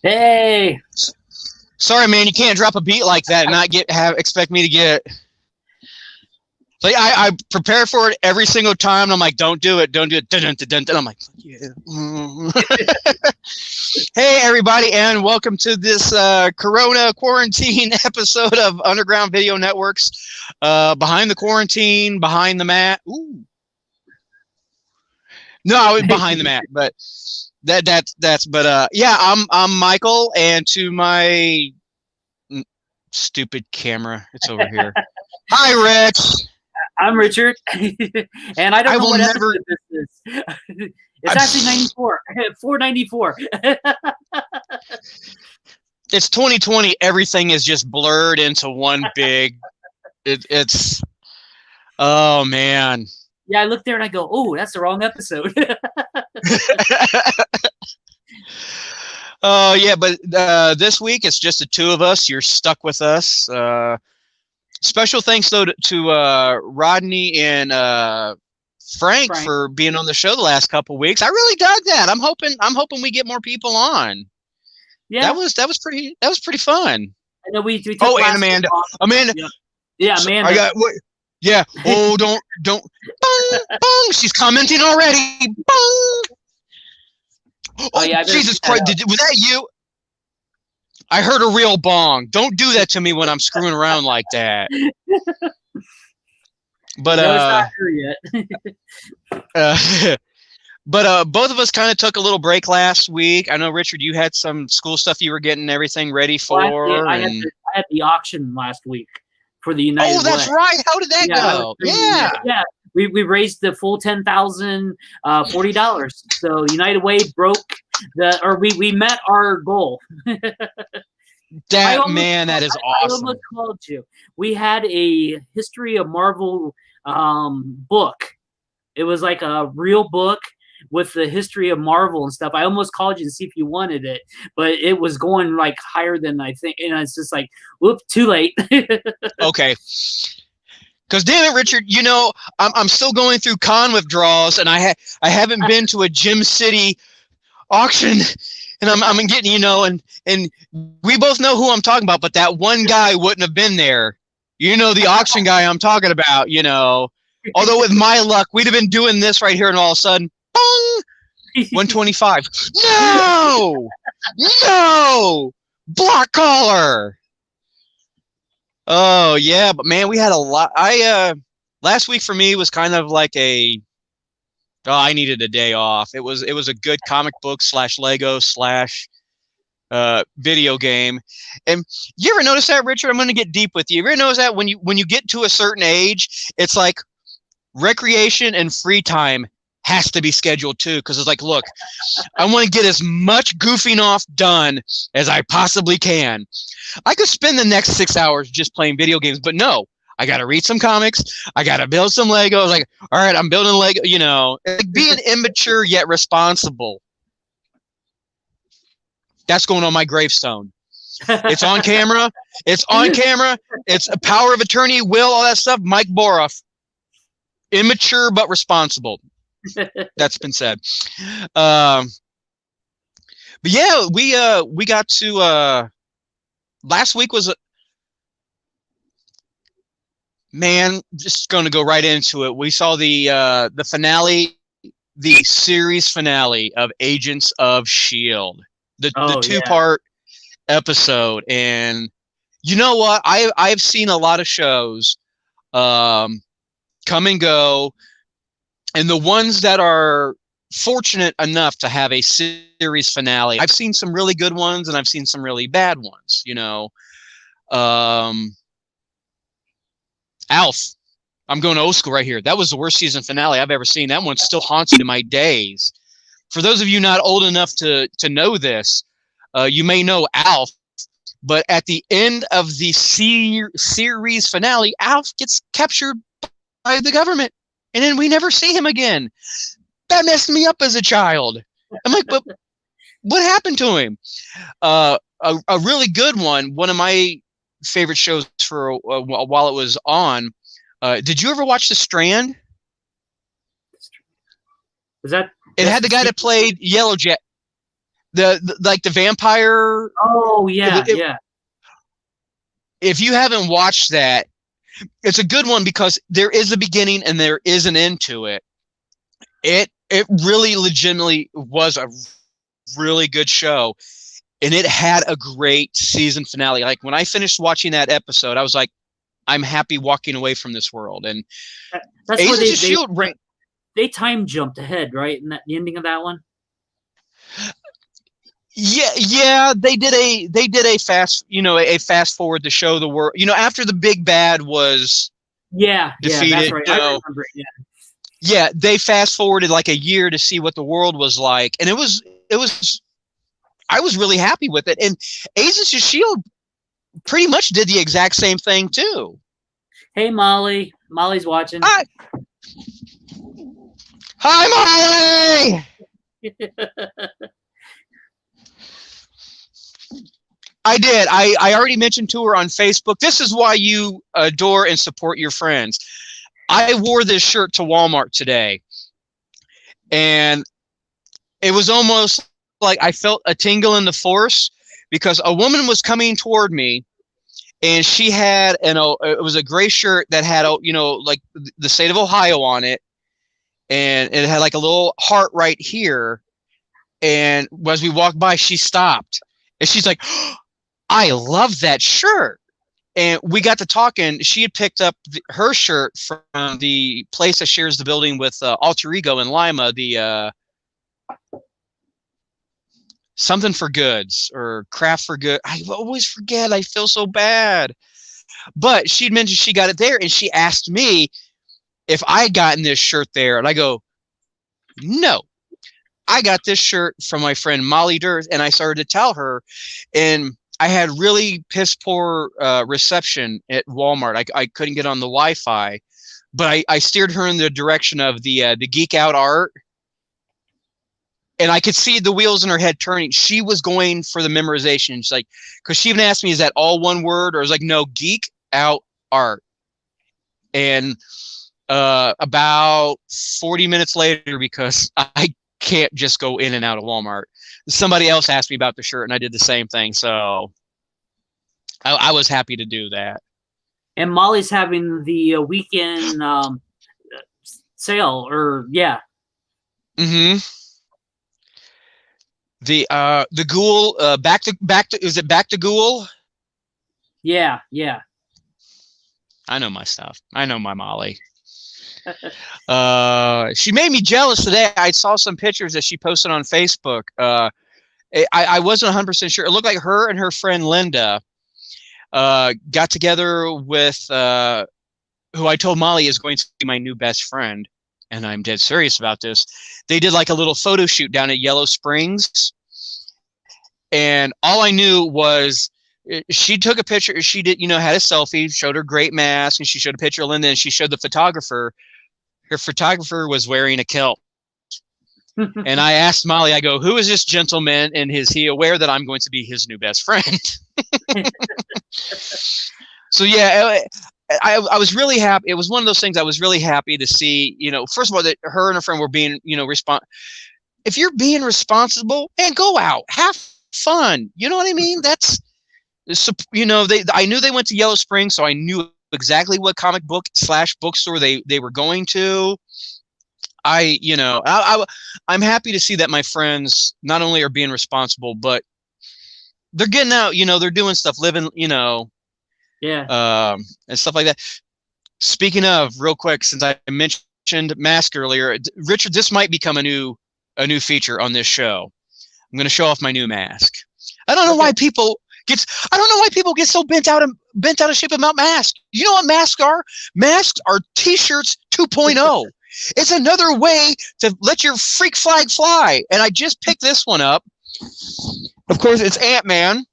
Hey, Sorry, man, you can't drop a beat like that and not expect me to get. Like I prepare for it every single time. And I'm like, don't do it. Dun, dun, dun, dun, dun. I'm like, yeah. Hey, everybody, and welcome to this Corona quarantine episode of Underground Video Network's Behind the Quarantine, Behind the Mat. Ooh. No, behind the mat, but yeah, I'm Michael, and to my stupid camera, it's over here. Hi, Rich. I'm Richard, and I don't know what episode this is. It's actually 94, 494. It's 2020. Everything is just blurred into one big. It's. Oh man. Yeah, I look there and I go, "Oh, that's the wrong episode." Oh yeah, but this week it's just the two of us. You're stuck with us. Special thanks though to Rodney and Frank for being on the show the last couple of weeks. I really dug that. I'm hoping we get more people on. Yeah, that was pretty fun. I know we oh, and Amanda. Yeah, Amanda. I got what. Yeah. Oh, don't. Bong, bong. She's commenting already. Bong. Oh yeah, Jesus Christ! Was that you? I heard a real bong. Don't do that to me when I'm screwing around like that. But no, it's not her yet. But both of us kind of took a little break last week. I know, Richard, you had some school stuff you were getting everything ready for. Well, I had the auction last week for the United Way. Oh, that's right. How did that go? Yeah. We raised the full $10,040. So United Way we met our goal. That is awesome. I almost called you. We had a History of Marvel book. It was like a real book with the history of Marvel and stuff. I almost called you to see if you wanted it, but it was going like higher than I think, and it's just like, whoop, too late. Okay. Because damn it, Richard, I'm still going through con withdrawals, and I haven't been to a Gym City auction, and I'm getting and we both know who I'm talking about, but that one guy wouldn't have been there. The auction guy I'm talking about. Although with my luck, we'd have been doing this right here, and all of a sudden, bong, 125. No, block collar. Oh yeah, but man, we had a lot. Last week for me was kind of like I needed a day off. It was a good comic book / Lego / video game. And you ever notice that, Richard? I'm going to get deep with you. You ever notice that when you get to a certain age, it's like recreation and free time has to be scheduled too, because it's like, look, I want to get as much goofing off done as I possibly can. I could spend the next 6 hours just playing video games, but no, I got to read some comics. I got to build some Legos. Like, all right, I'm building Lego, like being immature yet responsible. That's going on my gravestone. It's on camera. It's on camera. It's a power of attorney, will, all that stuff. Mike Boroff. Immature but responsible. That's been said. But yeah, we got to last week was man, just going to go right into it. We saw the finale, the series finale of Agents of S.H.I.E.L.D. The 2-part episode, and you know what? I've seen a lot of shows come and go. And the ones that are fortunate enough to have a series finale, I've seen some really good ones and I've seen some really bad ones, Alf. I'm going old school right here. That was the worst season finale I've ever seen. That one still haunts me to my days. For those of you not old enough to know this, you may know Alf, but at the end of the series finale, Alf gets captured by the government. And then we never see him again. That messed me up as a child. I'm like, but what happened to him? A really good one of my favorite shows for while it was on. Did you ever watch The Strand? Was that? It had the guy that played Yellow Jacket. like the vampire. Oh yeah, It, yeah. if you haven't watched that, it's a good one because there is a beginning and there is an end to it. It really legitimately was a really good show, and it had a great season finale. Like when I finished watching that episode, I was like, I'm happy walking away from this world. And That's where Agents of S.H.I.E.L.D. they time jumped ahead, right? In the ending of that one. Yeah, they did a fast, a fast forward to show the world, after the big bad was Yeah, that's defeated, right. I remember it. Yeah. yeah, they fast forwarded like a year to see what the world was like, and it was I was really happy with it. And Agents of S.H.I.E.L.D. pretty much did the exact same thing too. Hey, Molly. Molly's watching. Hi, Molly. I did. I already mentioned to her on Facebook. This is why you adore and support your friends. I wore this shirt to Walmart today, and it was almost like I felt a tingle in the force because a woman was coming toward me, and she had it was a gray shirt that had like the state of Ohio on it, and it had like a little heart right here. And as we walked by, she stopped, and she's like, oh, I love that shirt. And we got to talking. She had picked up her shirt from the place that shares the building with Alter Ego in Lima, the something for goods or craft for good. I always forget. I feel so bad. But she'd mentioned she got it there, and she asked me if I had gotten this shirt there. And I go, no, I got this shirt from my friend Molly Durth. And I started to tell her, and I had really piss poor reception at Walmart. I couldn't get on the Wi-Fi, but I steered her in the direction of the Geek Out art, and I could see the wheels in her head turning. She was going for the memorization. She's like, because she even asked me, "Is that all one word?" Or I was like, "No, Geek Out art." And about 40 minutes later, because I can't just go in and out of Walmart, somebody else asked me about the shirt, and I did the same thing. So I was happy to do that. And Molly's having the weekend sale, or yeah. Mm-hmm. The Ghoul back to is it Back to Ghoul? Yeah. I know my stuff. I know my Molly. She made me jealous today. I saw some pictures that she posted on Facebook. I wasn't 100% sure. It looked like her and her friend Linda got together with who I told Molly is going to be my new best friend, and I'm dead serious about this. They did like a little photo shoot down at Yellow Springs, and all I knew was she took a picture. She did, had a selfie, showed her great mask, and she showed a picture of Linda, and she showed the photographer. Her photographer was wearing a kilt. And I asked Molly, I go, who is this gentleman, and is he aware that I'm going to be his new best friend? So yeah, I was really happy. It was one of those things I was really happy to see, first of all, that her and her friend were being, if you're being responsible, man, go out, have fun. You know what I mean? That's, I knew they went to Yellow Springs, so I knew exactly what comic book / bookstore they were going to. I'm happy to see that my friends not only are being responsible, but they're getting out, they're doing stuff, living, and stuff like that. Speaking of, real quick, since I mentioned mask earlier, Richard, this might become a new feature on this show. I'm going to show off my new mask. I don't know why people get so bent out of shape about masks. You know what masks are? Masks are T-shirts 2.0. It's another way to let your freak flag fly. And I just picked this one up. Of course, it's Ant-Man.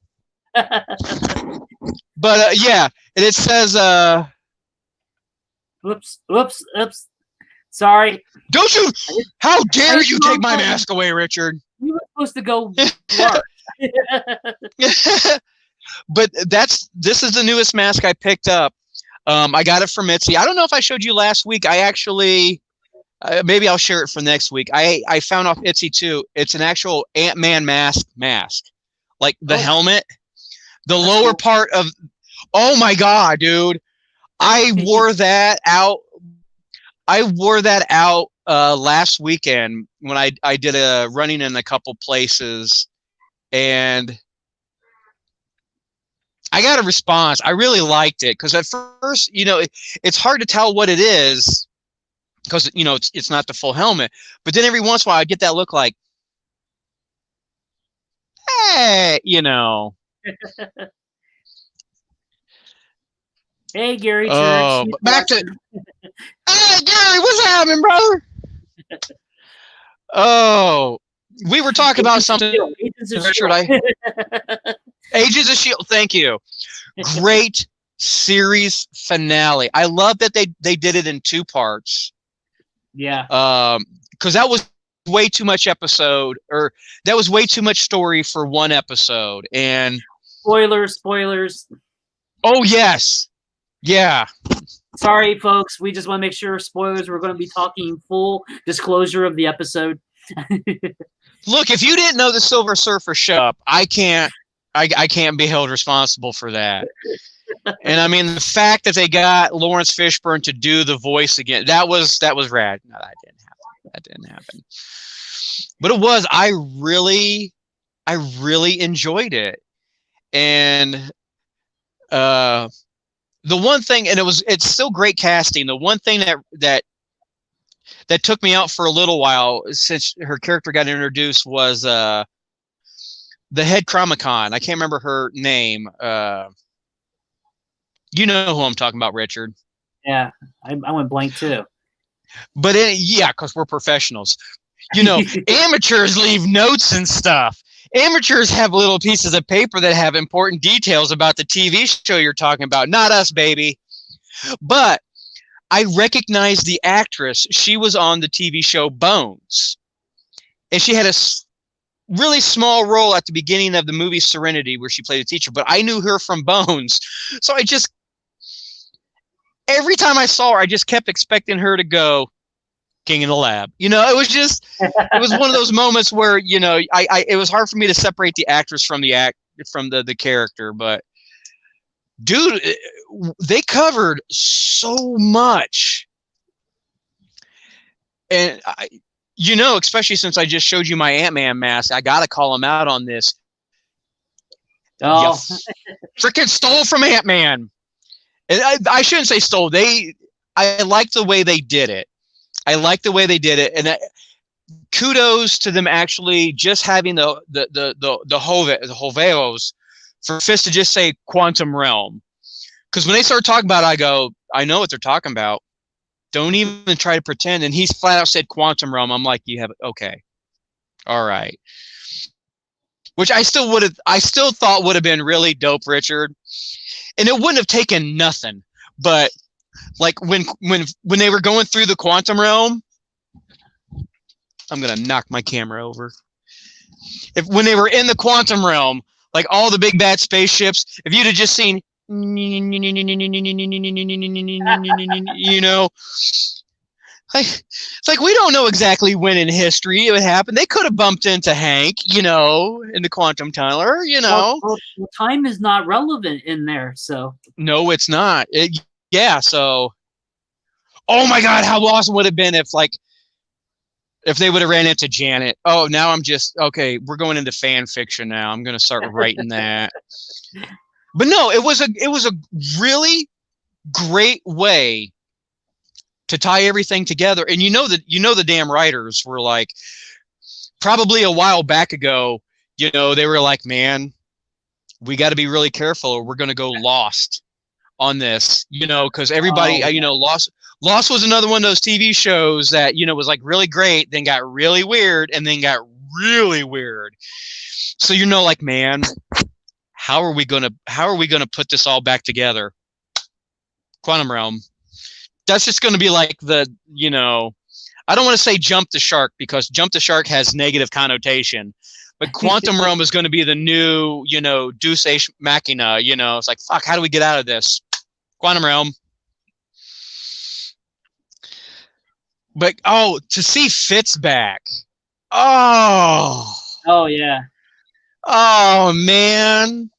But yeah, and it says, Oops. Sorry. Don't you? How dare you take my mask away, Richard? You were supposed to go large. But this is the newest mask I picked up. I got it from Etsy. I don't know if I showed you last week. I actually maybe I'll share it for next week. I found off Etsy too. It's an actual Ant-Man mask, like the helmet, the lower cool. part of. Oh my god, dude! I wore that out. Last weekend when I did a running in a couple places, and I got a response. I really liked it because at first, it's hard to tell what it is because it's not the full helmet. But then every once in a while, I get that look like, hey, Hey, Gary Church. Oh, but back to hey Gary, what's happening, brother? Oh, we were talking about something, Richard. Agents of S.H.I.E.L.D. Thank you. Great series finale. I love that they did it in 2 parts. Yeah. Because that was way too much episode, or that was way too much story for 1 episode. And spoilers. Oh yes, yeah. Sorry, folks. We just want to make sure spoilers. We're going to be talking full disclosure of the episode. Look, if you didn't know the Silver Surfer showed up, I can't be held responsible for that. And I mean, the fact that they got Lawrence Fishburne to do the voice again, that was rad. No, that didn't happen. But it was. I really enjoyed it. And the one thing, and it's still great casting. The one thing that took me out for a little while since her character got introduced was the head Chromicon. I can't remember her name. You know who I'm talking about, Richard. Yeah, I went blank too. But because we're professionals. Amateurs leave notes and stuff. Amateurs have little pieces of paper that have important details about the TV show you're talking about. Not us, baby. But I recognized the actress. She was on the TV show Bones. And she had a really small role at the beginning of the movie Serenity where she played a teacher. But I knew her from Bones. So every time I saw her, I just kept expecting her to go King in the Lab. It was one of those moments where, it was hard for me to separate the actress from the character. But dude, they covered so much. And especially since I just showed you my Ant-Man mask, I got to call him out on this. Oh, freaking stole from Ant-Man. And I shouldn't say stole. I like the way they did it. And kudos to them actually just having the Hoveos for Fist to just say quantum realm. Because when they start talking about it, I go, I know what they're talking about. Don't even try to pretend. And he's flat out said quantum realm. I'm like, you have it. Okay. All right. Which I still thought would have been really dope, Richard. And it wouldn't have taken nothing. But like when they were going through the quantum realm, I'm gonna knock my camera over. When they were in the quantum realm, like all the big bad spaceships, if you'd have just seen, it's like we don't know exactly when in history it would happen. They could have bumped into Hank, in the quantum tunnel, Well, time is not relevant in there, so. No, it's not. So. Oh my God, how awesome would it have been if they would have ran into Janet? Oh, now I'm just okay. We're going into fan fiction now. I'm going to start writing that. But no, it was a really great way to tie everything together. And the damn writers were like, probably a while back ago, they were like, man, we got to be really careful or we're going to go lost on this, because everybody, Lost was another one of those TV shows that, was like really great, then got really weird, and then got really weird. So, like, man, how are we gonna put this all back together? Quantum realm. That's just gonna be like the, I don't want to say jump the shark because jump the shark has negative connotation. But quantum realm is going to be the new, Deus Ex Machina. It's like, fuck, how do we get out of this? Quantum realm. But to see Fitz back. Oh. Oh yeah. Oh man.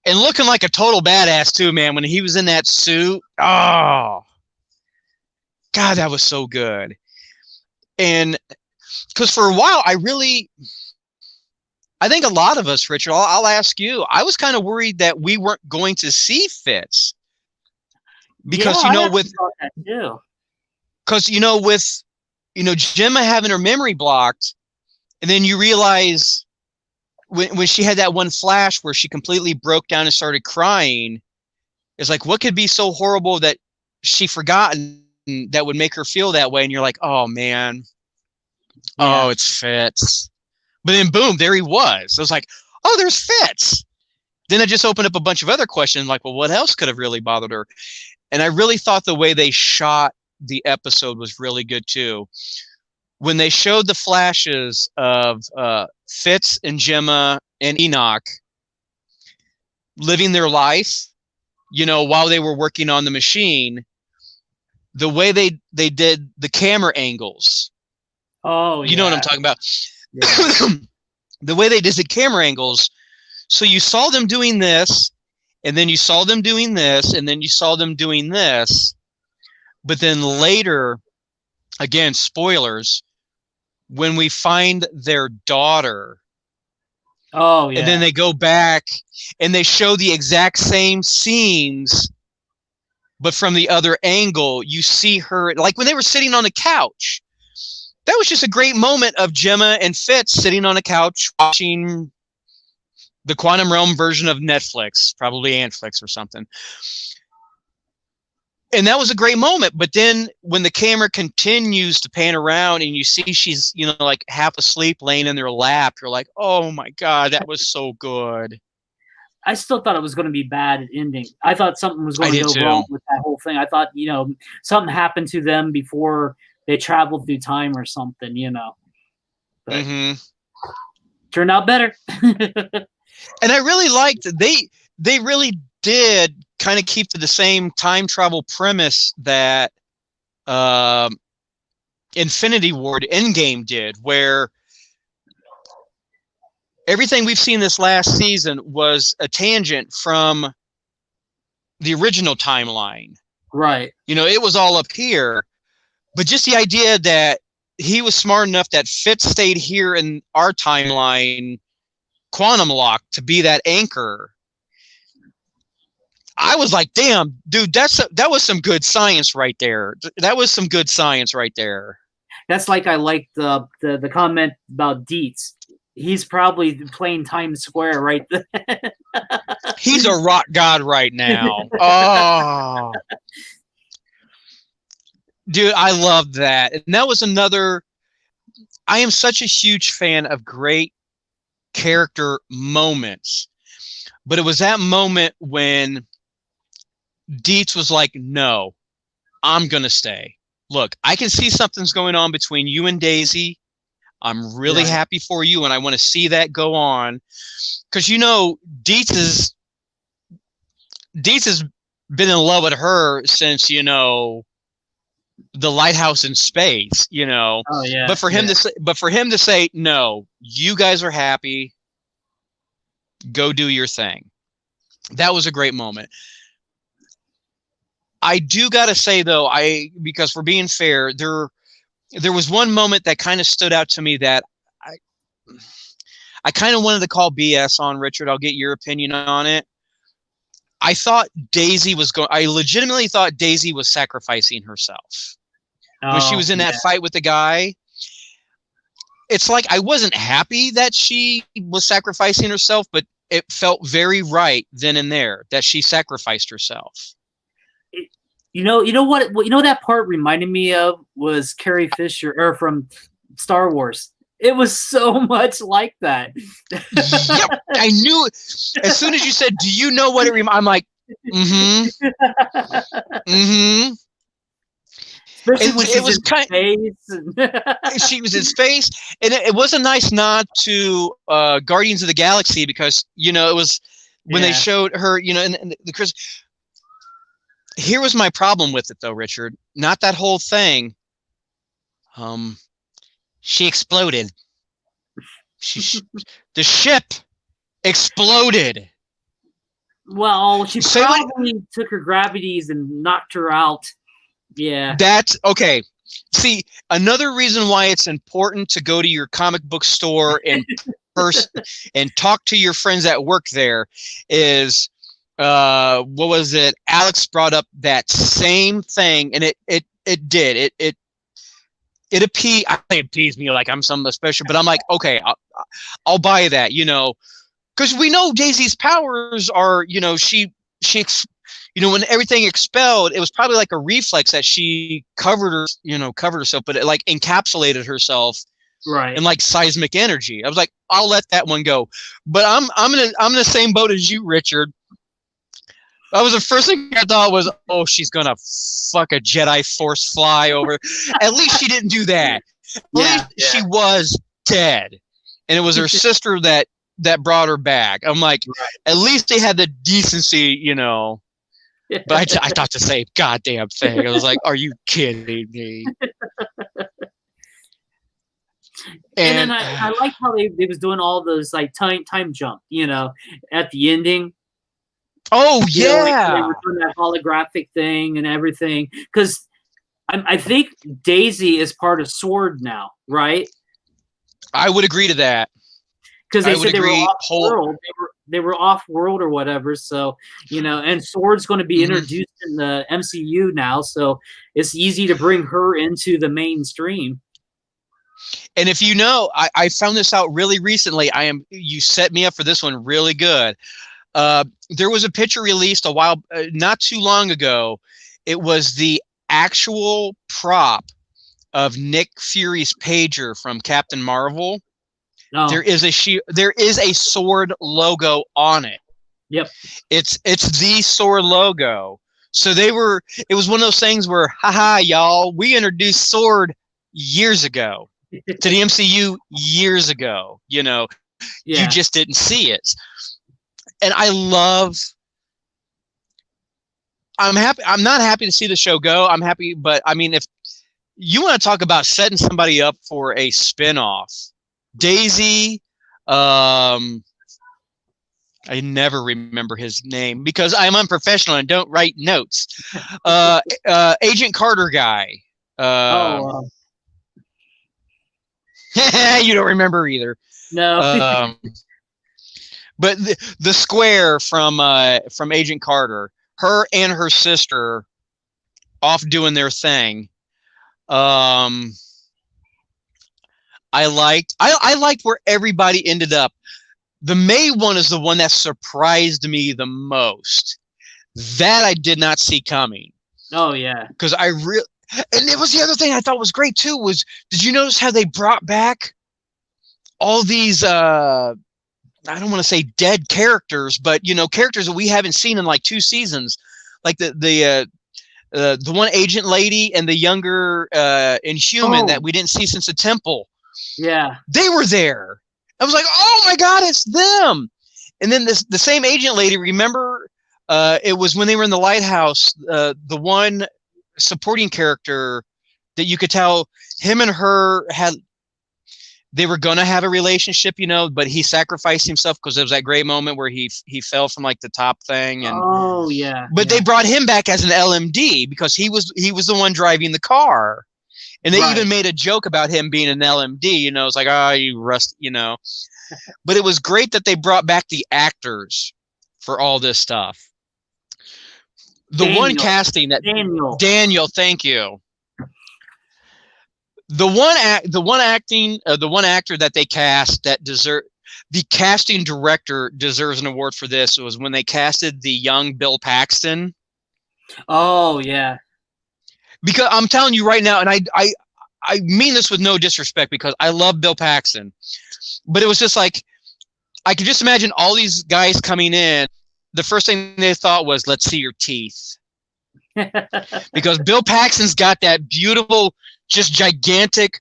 And looking like a total badass too, man, when he was in that suit. Oh. God, that was so good. And because for a while I think a lot of us, Richard, I'll ask you, I was kind of worried that we weren't going to see Fitz. Yeah, Because I actually thought that too. with Gemma having her memory blocked, and then you realize when she had that one flash where she completely broke down and started crying, it's like, what could be so horrible that she forgotten that would make her feel that way? And you're like, oh man, oh, it's Fitz. But then boom, there he was. I was like, oh, there's Fitz. Then I just opened up a bunch of other questions, like, well, what else could have really bothered her? And I really thought the way they shot the episode was really good too. When they showed the flashes of Fitz and Gemma and Enoch living their life, while they were working on the machine, the way they did the camera angles. Oh, you know what I'm talking about? Yeah. The way they did the camera angles. So you saw them doing this, and then you saw them doing this, and then you saw them doing this. But then later, again, spoilers, when we find their daughter. Oh, yeah. And then they go back and they show the exact same scenes, but from the other angle. You see her, like when they were sitting on the couch. That was just a great moment of Gemma and Fitz sitting on a couch watching the Quantum Realm version of Netflix, probably Antflix or something. And that was a great moment. But then when the camera continues to pan around and you see she's, like half asleep laying in their lap, you're like, oh my God, that was so good. I still thought it was going to be bad ending. I thought something was going to go wrong with that whole thing. I thought, something happened to them before they traveled through time or something, But turned out better. And I really liked they really did kind of keep to the same time travel premise that Infinity Ward Endgame did, where everything we've seen this last season was a tangent from the original timeline. Right. It was all up here, but just the idea that he was smart enough that Fitz stayed here in our timeline, quantum lock, to be that anchor. I was like, damn, dude, that was some good science right there. That was some good science right there. That's like I like the comment about Dietz. He's probably playing Times Square right there. He's a rock god right now. Oh. Dude, I loved that. And that was another. I am such a huge fan of great character moments. But it was that moment when Dietz was like, no, I'm going to stay. Look, I can see something's going on between you and Daisy. I'm really happy for you, and I want to see that go on. Because, Dietz has been in love with her since, the lighthouse in space, Oh, yeah. But for him to say, no, you guys are happy, go do your thing. That was a great moment. I do got to say, though, because we're being fair, there was one moment that kind of stood out to me that I kind of wanted to call BS on, Richard. I'll get your opinion on it. I legitimately thought Daisy was sacrificing herself when she was in that fight with the guy. It's like I wasn't happy that she was sacrificing herself, but it felt very right then and there that she sacrificed herself. That part reminded me of was Carrie Fisher from Star Wars. It was so much like that. Yep, I knew it. As soon as you said, do you know what it reminds? I'm like, Especially when she was in space. She was in space. And it was a nice nod to Guardians of the Galaxy, because, it was when they showed her, and the Here was my problem with it, though, Richard. Not that whole thing. Um, she exploded. The ship exploded. Well, she Say what? probably took her gravities and knocked her out. Yeah. That's okay. See, another reason why it's important to go to your comic book store and and talk to your friends that work there is what was it? Alex brought up that same thing, and it appeased me like I'm something special, but I'm like, okay, I'll buy that, because we know Daisy's powers are, when everything expelled, it was probably like a reflex that she covered herself, but it like encapsulated herself Right. in like seismic energy. I was like, I'll let that one go. But I'm in the same boat as you, Richard. That was the first thing I thought was, oh, she's gonna fuck a Jedi Force fly over. At least she didn't do that. At least she was dead, and it was her sister that brought her back. I'm like, at least they had the decency, But I thought the same goddamn thing. I was like, are you kidding me? And then I like how they was doing all those like time jump, at the ending. Oh yeah, they were doing that holographic thing and everything. Because I think Daisy is part of S.H.I.E.L.D. now, right? I would agree to that. Because they said they were off world. They were off world or whatever. So and S.H.I.E.L.D's going to be introduced in the MCU now, so it's easy to bring her into the mainstream. And if you know, I found this out really recently. You set me up for this one really good. There was a picture released not too long ago. It was the actual prop of Nick Fury's pager from Captain Marvel. Oh. There is a S.H.I.E.L.D. logo on it. Yep. It's the S.H.I.E.L.D. logo. So it was one of those things where, haha, y'all, we introduced S.H.I.E.L.D. years ago to the MCU years ago. You just didn't see it. And I'm happy. I'm not happy to see the show go. I'm happy, but I mean, if you want to talk about setting somebody up for a spinoff, Daisy, I never remember his name because I'm unprofessional and don't write notes. Agent Carter guy. You don't remember either. No. But the square from Agent Carter, her and her sister off doing their thing. I liked where everybody ended up. The May one is the one that surprised me the most. That I did not see coming. Oh yeah. Because and it was the other thing I thought was great too was, did you notice how they brought back all these I don't want to say dead characters, but characters that we haven't seen in like 2 seasons, like the one agent lady and the younger Inhuman that we didn't see since the Temple. Yeah, they were there. I was like, oh my god, it's them. And then the same agent lady. Remember, it was when they were in the lighthouse. The one supporting character that you could tell him and her they were gonna have a relationship, but he sacrificed himself because there was that great moment where he fell from like the top thing. And but they brought him back as an LMD because he was the one driving the car, and they even made a joke about him being an LMD. It's like, oh, you rust, But it was great that they brought back the actors for all this stuff. The one casting that Daniel, thank you. The one actor that they cast the casting director deserves an award for this. It was when they casted the young Bill Paxton. Oh yeah. Because I'm telling you right now, and I mean this with no disrespect because I love Bill Paxton, but it was just like, I could just imagine all these guys coming in. The first thing they thought was, let's see your teeth. Because Bill Paxton's got that beautiful, just gigantic,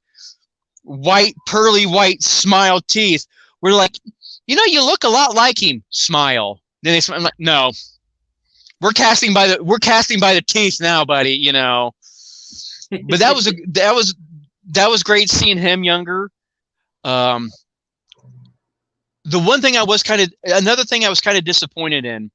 white, pearly white smile teeth. We're like, you look a lot like him. Smile. Then they smile. I'm like, no, we're casting by the teeth now, buddy. But that was that was great seeing him younger. The one thing another thing I was kind of disappointed in,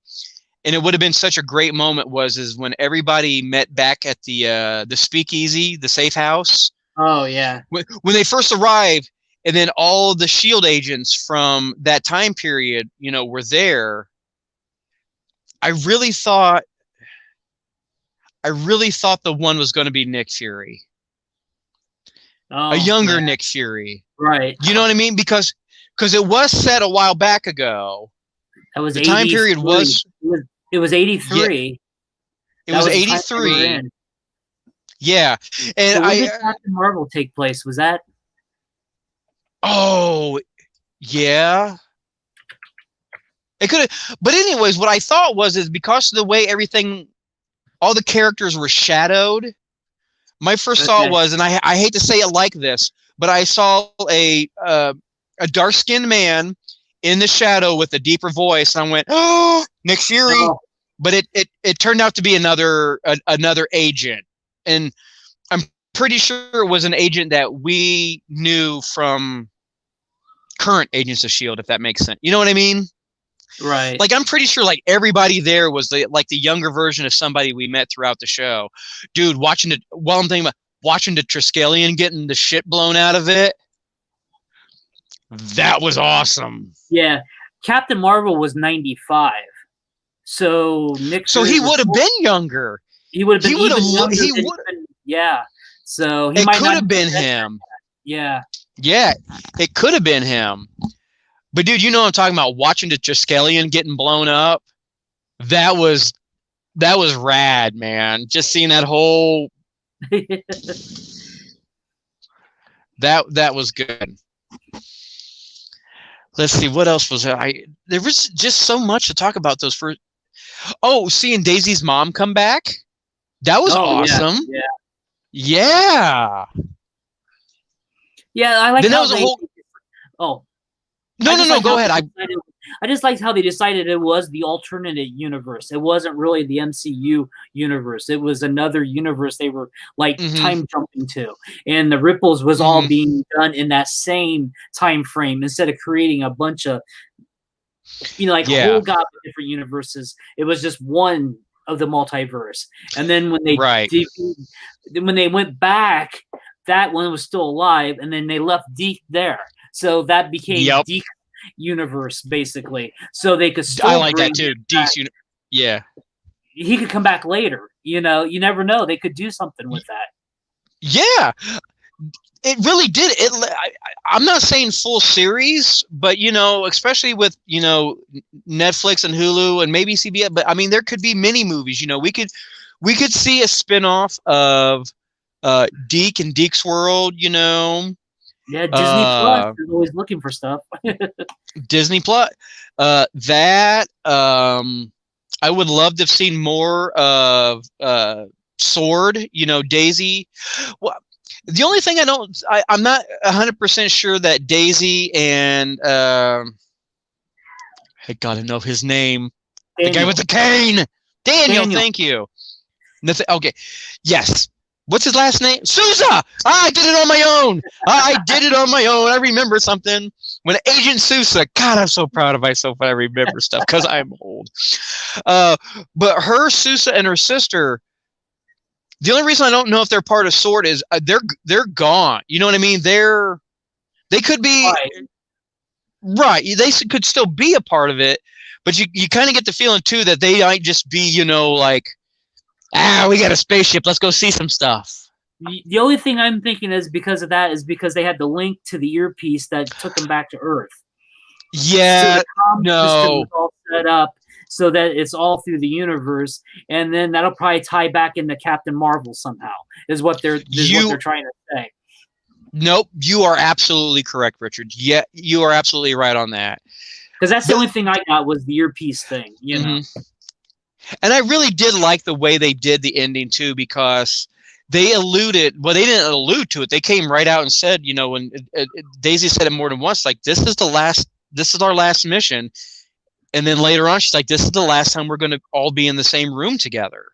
and it would have been such a great moment, is when everybody met back at the speakeasy, the safe house. Oh yeah. When they first arrived, and then all the S.H.I.E.L.D. agents from that time period, were there. I really thought the one was going to be Nick Fury. A younger Nick Fury. Right. You know what I mean? Because it was set a while back ago. That was the time period was. It was 83. Yeah, it was 83. Yeah, and so when did Captain Marvel take place? Was that? Oh, yeah. It could have, but anyways, what I thought is because of the way all the characters were shadowed. My first thought was, and I hate to say it like this, but I saw a dark-skinned man in the shadow with a deeper voice, and I went, "Oh, Nick Fury!" Oh. But it turned out to be another agent, and I'm pretty sure it was an agent that we knew from current Agents of S.H.I.E.L.D. If that makes sense, you know what I mean? Right. Like, I'm pretty sure everybody there was the younger version of somebody we met throughout the show. Dude, I'm thinking about watching the Triskelion getting the shit blown out of it. That was awesome. Yeah. Captain Marvel was 95. So Nick. So he would have been younger. He would have been younger. Yeah. So it could have been him. Yeah. Yeah, it could have been him. But dude, I'm talking about watching the Triskelion getting blown up. That was rad, man. Just seeing that whole that was good. Let's see, what else was there? There was just so much to talk about those first. Oh, seeing Daisy's mom come back. That was awesome. Yeah. Yeah, I like then how that was a whole. Oh. No, go ahead. I just liked how they decided it was the alternate universe. It wasn't really the MCU universe. It was another universe they were time jumping to. And the ripples was all being done in that same time frame instead of creating a bunch of a whole god of different universes. It was just one of the multiverse. And then when they when they went back, that one was still alive, and then they left Deke there. So that became Deke universe, basically. So they could still I like that too. Deke's yeah. He could come back later. You never know. They could do something with that. Yeah. It really did. I'm not saying full series, but especially with Netflix and Hulu and maybe CBS. But I mean, there could be mini movies. We could see a spinoff of Deke and Deke's World. Yeah, Disney Plus is always looking for stuff. Disney Plus. That I would love to have seen more of Sword. Daisy. Well, the only thing I'm not 100% sure that Daisy and I gotta know his name. Daniel. The guy with the cane. Daniel. Thank you. Okay. Yes. What's his last name? Sousa! I did it on my own. I did it on my own. I remember something. When Agent Sousa, God, I'm so proud of myself when I remember stuff because I'm old. But Sousa and her sister, the only reason I don't know if they're part of Sword is they're gone. You know what I mean? They could be right. They could still be a part of it, but you kind of get the feeling too that they might just be, we got a spaceship. Let's go see some stuff. The only thing I'm thinking is because of that is because they had the link to the earpiece that took them back to Earth. Yeah, so the system was all set up so that it's all through the universe, and then that'll probably tie back into Captain Marvel somehow. Is what they're trying to say. Nope, you are absolutely correct, Richard. Yeah, you are absolutely right on that. Because that's the only thing I got was the earpiece thing. And I really did like the way they did the ending too, because they alluded. Well, they didn't allude to it. They came right out and said, when Daisy said it more than once, like, this is our last mission. And then later on, she's like, this is the last time we're going to all be in the same room together.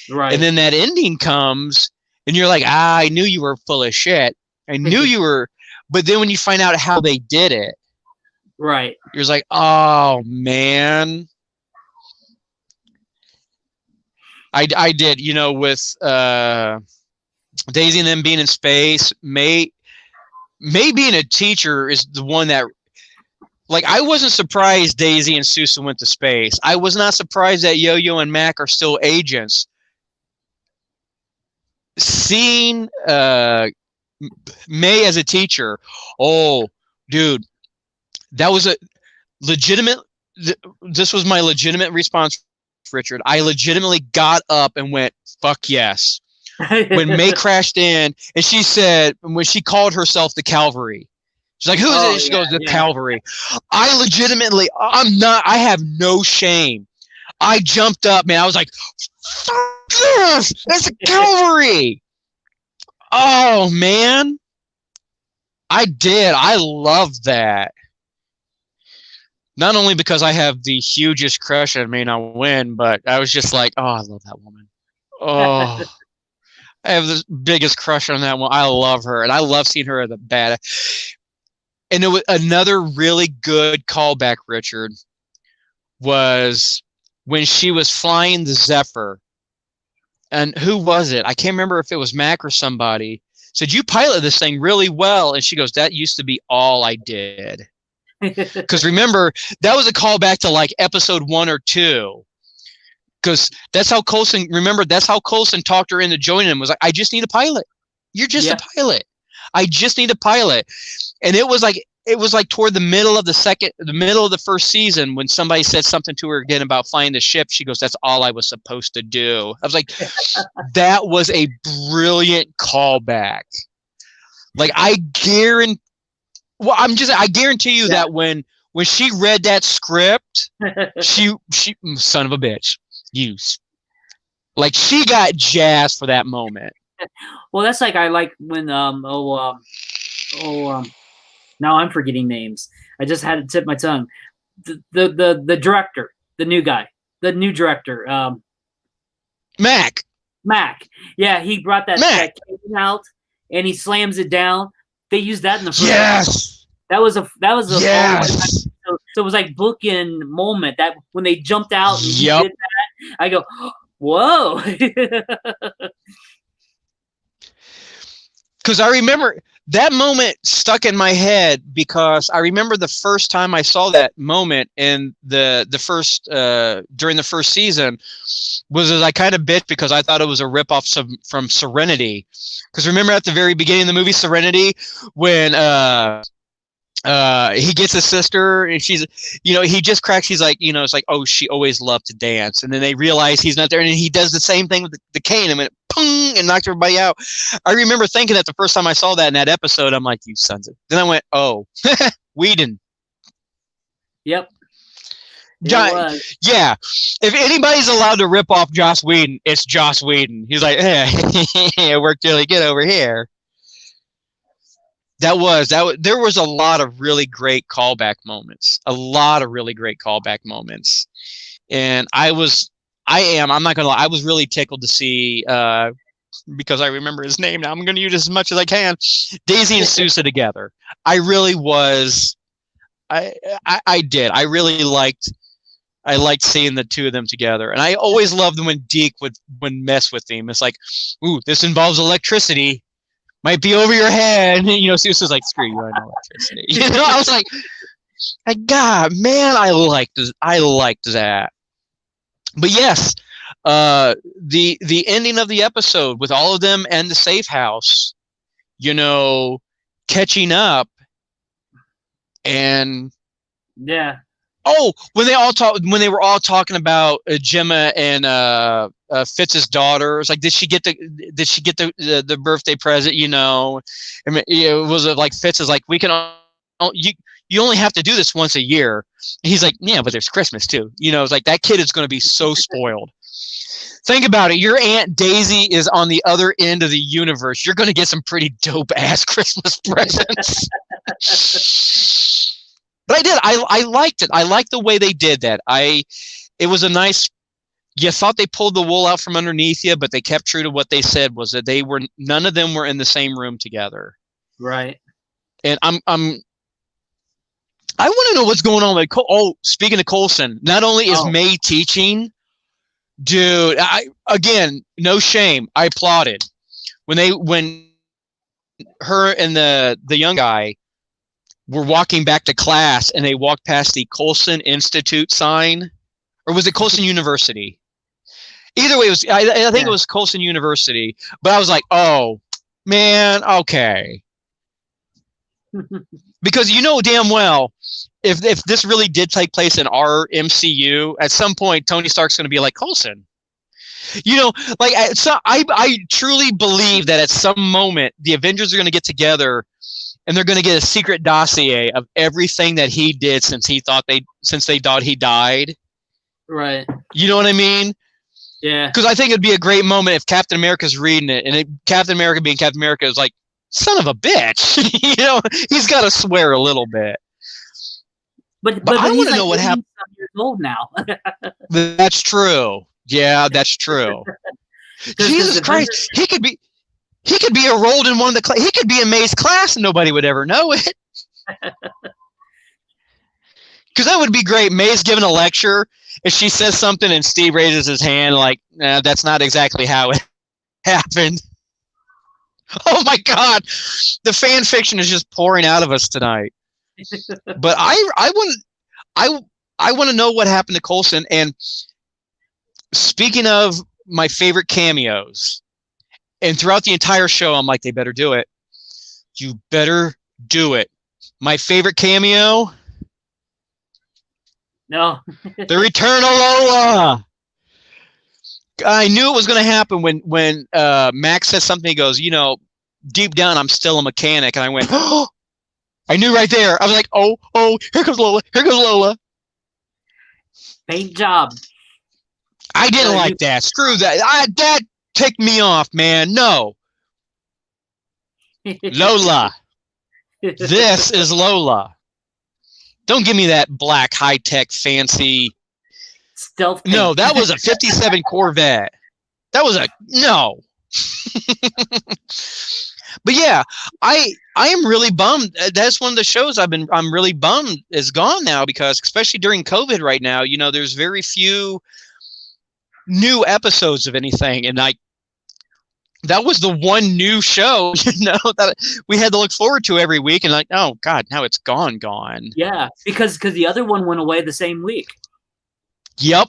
Right. And then that ending comes, and you're like, I knew you were full of shit. I knew you were, but then when you find out how they did it, right. you're just like, oh man. I did, with Daisy and them being in space, May being a teacher is the one that, like, I wasn't surprised Daisy and Sousa went to space. I was not surprised that Yo-Yo and Mac are still agents. Seeing May as a teacher, oh, dude, that was a legitimate. This was my legitimate response, Richard. I legitimately got up and went, "Fuck yes." When May crashed in, and she said, when she called herself the Calvary, she's like, "Who is it?" She goes, "The Calvary." I legitimately, I have no shame. I jumped up, man. I was like, "Fuck this! It's a Calvary!" Oh man, I did. I love that. Not only because I have the hugest crush and may not win, but I was just like, oh, I love that woman. Oh, I have the biggest crush on that one. I love her, and I love seeing her as a bad. And it was another really good callback, Richard, was when she was flying the Zephyr. And who was it? I can't remember if it was Mac or somebody. Said, "You pilot this thing really well." And she goes, "That used to be all I did." Because remember, that was a callback to like episode 1 or 2. Because that's how Coulson, that's how Coulson talked her into joining him. Was like, "I just need a pilot. You're just a pilot. I just need a pilot." And it was like toward the middle of the first season when somebody said something to her again about flying the ship. She goes, "That's all I was supposed to do." I was like, that was a brilliant callback. Like I guarantee you that when she read that script, she son of a bitch, like she got jazzed for that moment. Well, that's like I like when now I'm forgetting names. I just had to tip my tongue. The director, the new guy, the new director, Mac. Yeah, he brought that cane out and he slams it down. They used that in the first. Yes. That was a yes. So it was like bookend moment that when they jumped out and he did that, I go, whoa. Because I remember that moment stuck in my head because I remember the first time I saw that moment in the first during the first season was as I kind of bitched because I thought it was a ripoff from Serenity. Because remember at the very beginning of the movie Serenity when he gets his sister and she's, he just cracks. He's like, it's like, oh, she always loved to dance. And then they realize he's not there. And he does the same thing with the cane and went pung and knocked everybody out. I remember thinking that the first time I saw that in that episode, I'm like, you sons of. Then I went, oh, Whedon. Yep. Yeah. If anybody's allowed to rip off Joss Whedon, it's Joss Whedon. He's like, it worked really good over here. There was a lot of really great callback moments. And I'm not gonna lie, I was really tickled to see because I remember his name now. I'm gonna use it as much as I can. Daisy and Sousa together. I really was. I did. I really liked seeing the two of them together. And I always loved when Deke would mess with him. It's like, ooh, this involves electricity. Might be over your head. Sousa's like, screw you, I know electricity. I was like, God, man, I liked that. But yes, the ending of the episode with all of them and the safe house, catching up, and oh, when they were all talking about Gemma and Fitz's daughter, it's like, did she get the birthday present? I mean, it was like Fitz is like, we can, you only have to do this once a year. And he's like, yeah, but there's Christmas too. It's like that kid is going to be so spoiled. Think about it. Your Aunt Daisy is on the other end of the universe. You're going to get some pretty dope ass Christmas presents. But I did. I liked it. I liked the way they did that. It was a nice. You thought they pulled the wool out from underneath you, but they kept true to what they said. Was that none of them were in the same room together. Right. And I want to know what's going on with speaking of Coulson, not only is Oh, May teaching, dude, again, no shame. I applauded when her and the young guy were walking back to class and they walked past the Coulson Institute sign, or was it Coulson University? Either way, I think it yeah. was Coulson University, but I was like, oh man, okay. Because you know damn well, if this really did take place in our MCU, at some point Tony Stark's going to be like Coulson. You know, like so I truly believe that at some moment the Avengers are going to get together and they're going to get a secret dossier of everything that he did since they thought he died. Right. You know what I mean? Yeah. Because I think it'd be a great moment if Captain America's reading it and Captain America being Captain America is like, son of a bitch. You know, he's got to swear a little bit. But I he's want to like know what happened. Years old now. That's true. Yeah, that's true. Jesus Christ, he could be enrolled in one of the he could be in May's class and nobody would ever know it. Because that would be great. May's giving a lecture and she says something and Steve raises his hand like, nah, that's not exactly how it happened. Oh my God, the fan fiction is just pouring out of us tonight. But I want to know what happened to Coulson. And speaking of my favorite cameos, and throughout the entire show, I'm like, they better do it. You better do it. My favorite cameo. No. The return of Lola. I knew it was going to happen when Max says something. He goes, you know, deep down, I'm still a mechanic. And I went, oh, I knew right there. I was like, oh, here comes Lola. Here goes Lola. Paint job. I didn't like that. Screw that. That ticked me off, man. No. Lola. This is Lola. Don't give me that black, high-tech, fancy stealth paint. No, that was a 57 Corvette. That was no. But yeah, I am really bummed. That's one of the shows I'm really bummed is gone now, because especially during COVID right now, you know, there's very few new episodes of anything, and that was the one new show, you know, that we had to look forward to every week, and like, oh God, now it's gone. Yeah, because the other one went away the same week. Yep.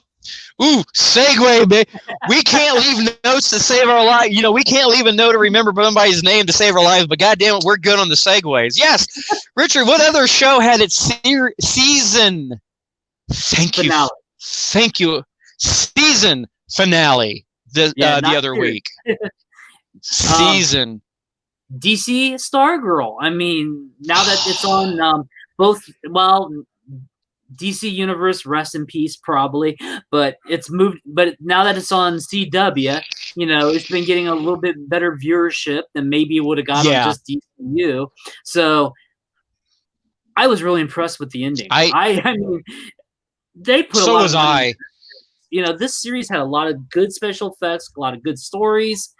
Ooh, segue, babe. We can't leave notes to save our life. You know, we can't leave a note to remember somebody's name to save our lives, but goddamn it, we're good on the segues. Yes. Richard, what other show had its season? Thank finale. You. Thank you. Season finale the other week. Season. DC Stargirl. I mean, now that it's on both, well, DC Universe, rest in peace, probably. But it's moved. But now that it's on CW, you know, it's been getting a little bit better viewership than maybe it would have got on just DCU. So I was really impressed with the ending. I mean, they put a lot. So was I. You know, this series had a lot of good special effects, a lot of good stories.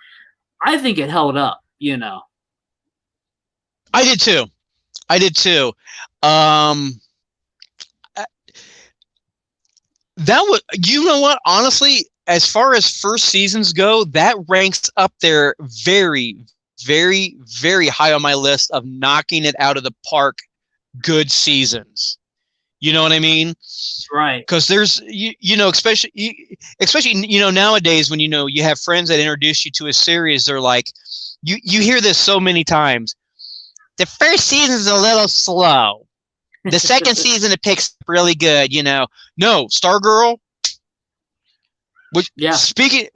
I think it held up. You know, I did too. That was, you know what, honestly, as far as first seasons go, that ranks up there very, very, very high on my list of knocking it out of the park good seasons. You know what I mean? Right. Because there's, you know, especially, you know, nowadays when, you know, you have friends that introduce you to a series, they're like, you hear this so many times. The first season's a little slow. The second season, it picks up really good, you know. No, Stargirl, which, speaking,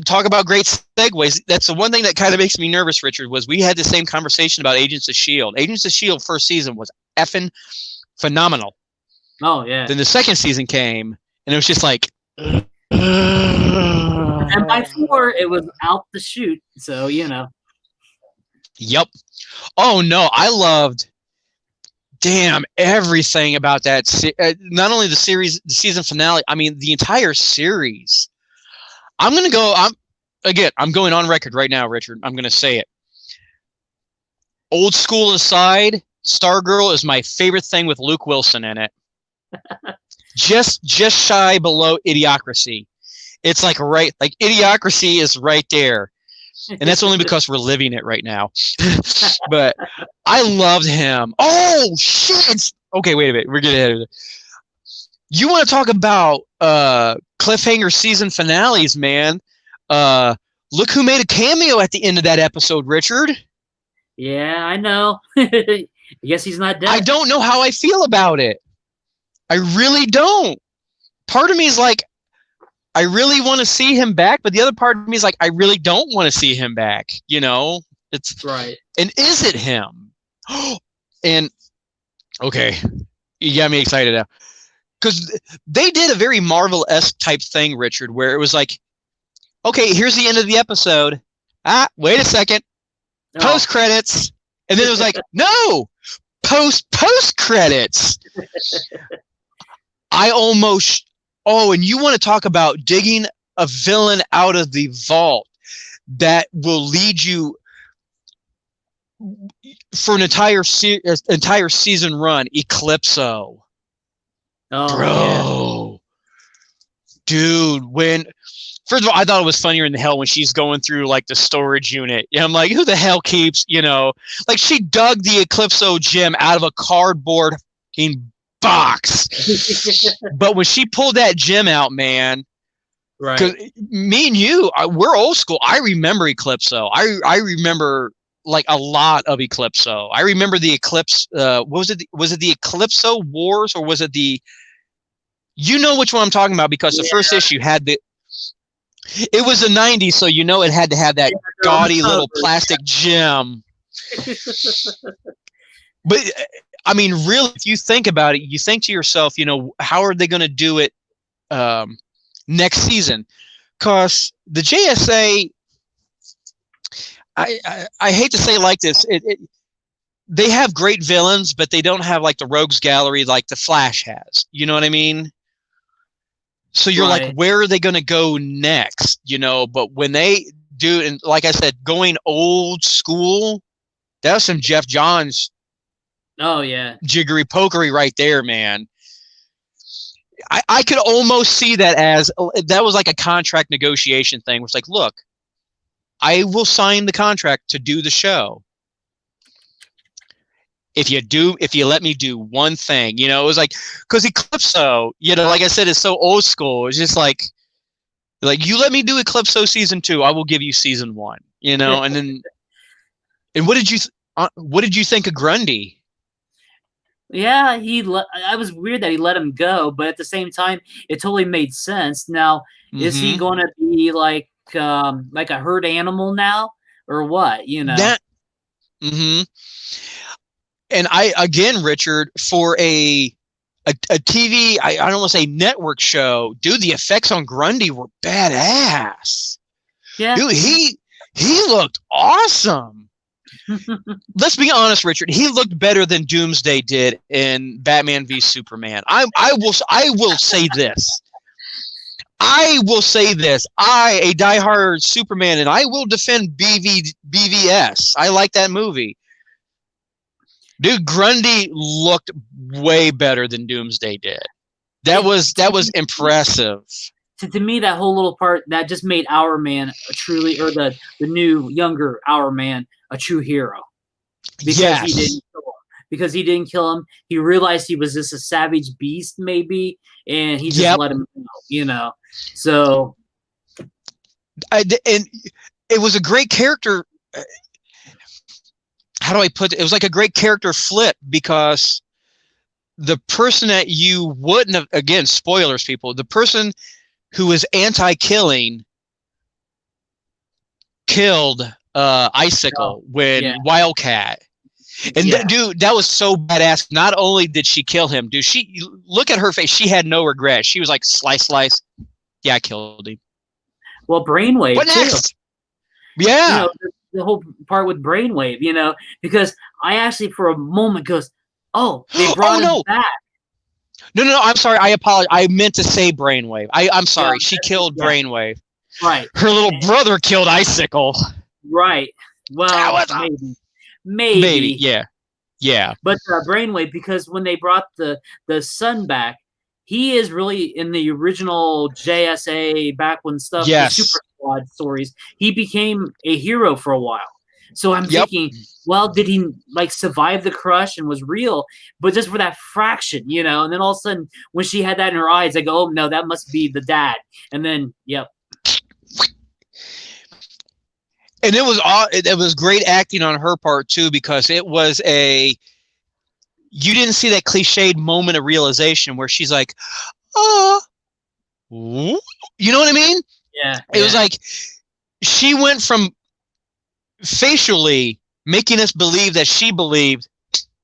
talk about great segues, that's the one thing that kind of makes me nervous, Richard, was we had the same conversation about Agents of S.H.I.E.L.D. Agents of S.H.I.E.L.D. first season was effing phenomenal. Oh, yeah. Then the second season came, and it was just like... And by 4, it was out the chute, so, you know. Yep. Oh, no, I loved... Damn, everything about that. Not only the season finale, I mean, the entire series. I'm going on record right now, Richard. I'm going to say it. Old school aside, Stargirl is my favorite thing with Luke Wilson in it. Just shy below Idiocracy. It's like Idiocracy is right there. And that's only because we're living it right now. But I loved him. Oh, shit. Okay, wait a minute. We're getting ahead of it. You want to talk about cliffhanger season finales, man. Look who made a cameo at the end of that episode, Richard. Yeah, I know. I guess he's not dead. I don't know how I feel about it. I really don't. Part of me is like, I really want to see him back, but the other part of me is like, I really don't want to see him back. You know, it's right. And is it him? And okay, you got me excited now because they did a very Marvel-esque type thing, Richard, where it was like, okay, here's the end of the episode. Wait a second, post credits, and then it was like, no, post credits. And you want to talk about digging a villain out of the vault that will lead you for an entire season run, Eclipso. Bro. Yeah. Dude, first of all, I thought it was funnier in the hell when she's going through like the storage unit. Yeah, I'm like, who the hell keeps, like she dug the Eclipso gem out of a cardboard box. But when she pulled that gem out, man, right? Because me and you, we're old school. I remember Eclipso. I remember like a lot of Eclipso. I remember the Eclipse. What was it? Was it the Eclipso Wars or was it the? You know which one I'm talking about because the first issue had the. It was the 90s, so it had to have that gaudy little plastic gem. But I mean, really, if you think about it, you think to yourself, how are they going to do it next season? Because the JSA, I hate to say it like this, they have great villains, but they don't have like the rogues gallery like the Flash has. You know what I mean? So you're like, where are they going to go next? But when they do, and like I said, going old school, that was some Jeff Johns. Oh yeah, jiggery pokery right there, man. I could almost see that as that was like a contract negotiation thing. It's like, look, I will sign the contract to do the show if you let me do one thing. It was like because Eclipso, like I said, it's so old school. It's just like you let me do Eclipso season 2, I will give you season 1. And then what did you think of Grundy? Yeah, I was weird that he let him go, but at the same time, it totally made sense. Now, is he going to be like a herd animal now, or what? That. And again, Richard, for a TV, I don't want to say network show, dude, the effects on Grundy were badass. Yeah, dude, he looked awesome. Let's be honest, Richard. He looked better than Doomsday did in Batman v Superman. I will say this. I will say this. A diehard Superman, and I will defend BVS. I like that movie. Dude, Grundy looked way better than Doomsday did. That was impressive. To me, that whole little part that just made Our Man the new younger Our Man a true hero because he didn't kill him. He realized he was just a savage beast, maybe, and he just let him go. So, and it was a great character. How do I put it? It was like a great character flip because the person that you wouldn't have, again, spoilers, people, the person who was anti-killing killed Icicle when Wildcat. And dude, that was so badass. Not only did she kill him, dude, look at her face. She had no regret. She was like, slice. Yeah, I killed him. Well, Brainwave, what next? Too. Yeah. The whole part with Brainwave, because I actually for a moment goes, oh, they brought him back. No, I'm sorry. I apologize. I meant to say Brainwave. I'm sorry. She killed Brainwave. Right. Her little brother killed Icicle. Right. Well, maybe. Maybe, maybe. yeah, yeah, But Brainwave, because when they brought the son back, he is really in the original JSA back when stuff the Super yes, Squad stories. He became a hero for a while. So I'm yep. thinking, well, did he like survive the crush and was real, but just for that fraction, you know? And then all of a sudden, when she had that in her eyes, I go, oh no, that must be the dad. And then, yep, And it was great acting on her part too, because it was you didn't see that cliched moment of realization where she's like, oh, you know what I mean? yeah, It was yeah, like she went from facially making us believe that she believed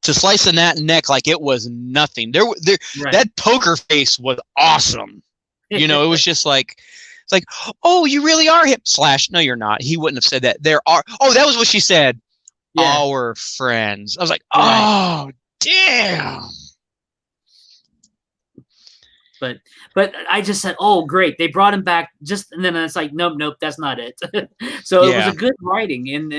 to slicing that neck like it was nothing. right. That poker face was awesome. You know, it was just like, it's like, oh, you really are him. / no, you're not. He wouldn't have said that. There are. Oh, that was what she said. yeah, Our friends. I was like, right. oh, damn. But I just said, oh great, they brought him back. Just and then it's like, nope, that's not it. So it was a Yeah. good writing, and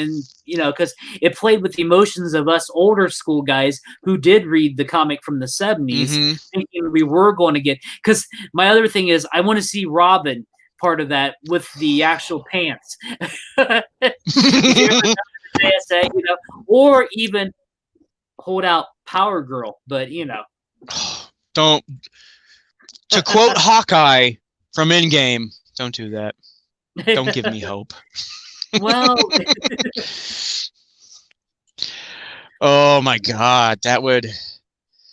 you know, because it played with the emotions of us older school guys who did read the comic from the 70s, Mm-hmm. thinking we were going to get. Because my other thing is, I want to see Robin part of that with the actual pants. If you ever done the JSA, you know, or even hold out Power Girl, but you know. Don't. To quote Hawkeye from Endgame, don't do that. Don't give me hope. Well, Oh my God, that would.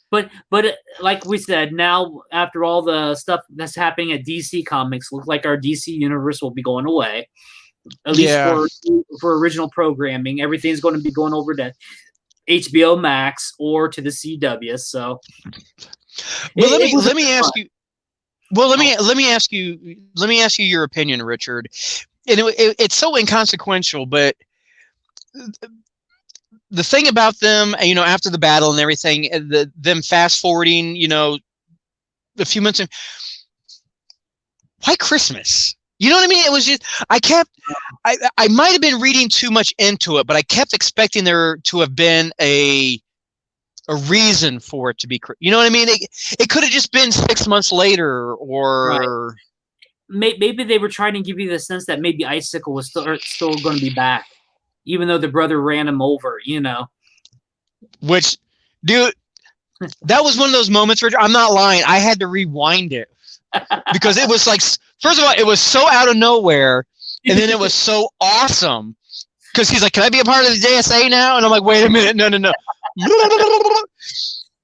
but like we said, now after all the stuff that's happening at DC Comics, looks like our DC universe will be going away. At least Yeah. for original programming, everything's going to be going over to HBO Max or to the CW. So, Well, it was let me ask fun. you. Well, Oh, let me ask you your opinion, Richard. And it's so inconsequential, but the thing about them, you know, after the battle and everything, them fast forwarding, you know, a few months. Why Christmas? You know what I mean? It was just I might have been reading too much into it, but I kept expecting there to have been a reason for it to be. You know what I mean? It could have just been 6 months later, right. or Maybe they were trying to give you the sense that maybe Icicle was still going to be back, even though the brother ran him over. You know. which, dude, that was one of those moments, Richard. I'm not lying. I had to rewind it because it was like, first of all, it was so out of nowhere, and then it was so awesome because he's like, "Can I be a part of the JSA now?" And I'm like, "Wait a minute, no." And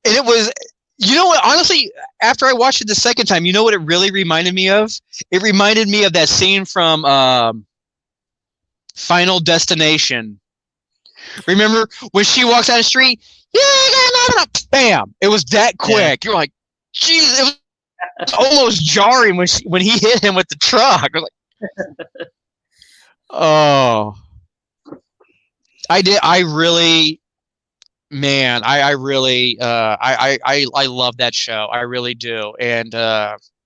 it was, you know what? Honestly, after I watched it the second time, you know what it really reminded me of? It reminded me of that scene from Final Destination. Remember when she walks down the street? Yeah, bam! It was that quick. Yeah. You're like, jeez, it was almost jarring when he hit him with the truck. I was like, oh, I really, man, I really, I love that show. I really do, and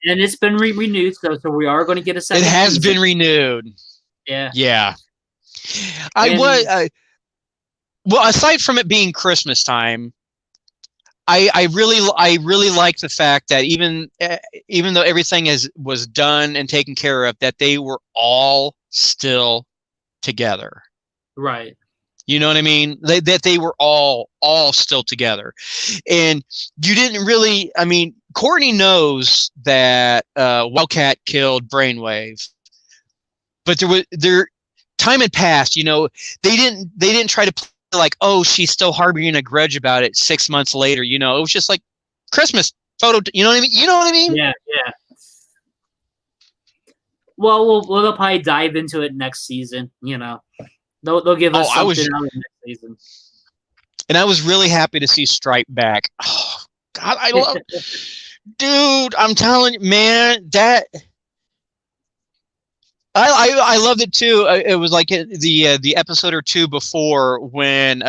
it's been renewed, so we are going to get a second. It has season. been renewed. Yeah, yeah. Well, aside from it being Christmas time, I really like the fact that even though everything was done and taken care of, that they were all still together. Right. You know what I mean? That they were all still together, and you didn't really. I mean, Courtney knows that Wildcat killed Brainwave, but there time had passed. You know, they didn't try to play like, oh, she's still harboring a grudge about it 6 months later. You know, it was just like Christmas photo. You know what I mean? You know what I mean? Yeah, yeah. Well, they'll probably dive into it next season. You know, they'll give us something out next season. And I was really happy to see Stripe back. Oh, God, I love, dude. I'm telling you, man, that. I loved it too. It was like the episode or two before when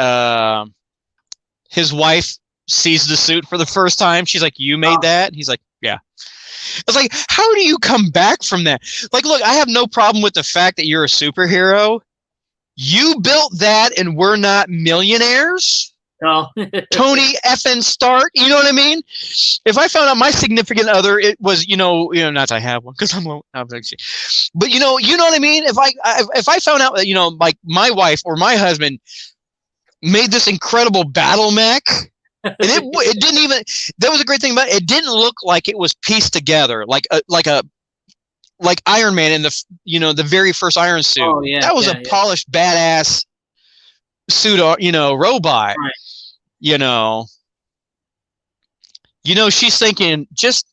his wife sees the suit for the first time. She's like, "You made that?" And he's like, "Yeah." It's like, how do you come back from that? Like, look, I have no problem with the fact that you're a superhero. You built that and we're not millionaires? Oh. Tony effing Stark, you know what I mean? If I found out my significant other, it was, not that I have one because I'm actually, but you know what I mean? If I found out that, like my wife or my husband made this incredible battle mech, and it didn't even, that was a great thing about it. It didn't look like it was pieced together like Iron Man in the very first Iron suit. Oh, yeah, that was a polished badass suit, robot. Right. She's thinking, just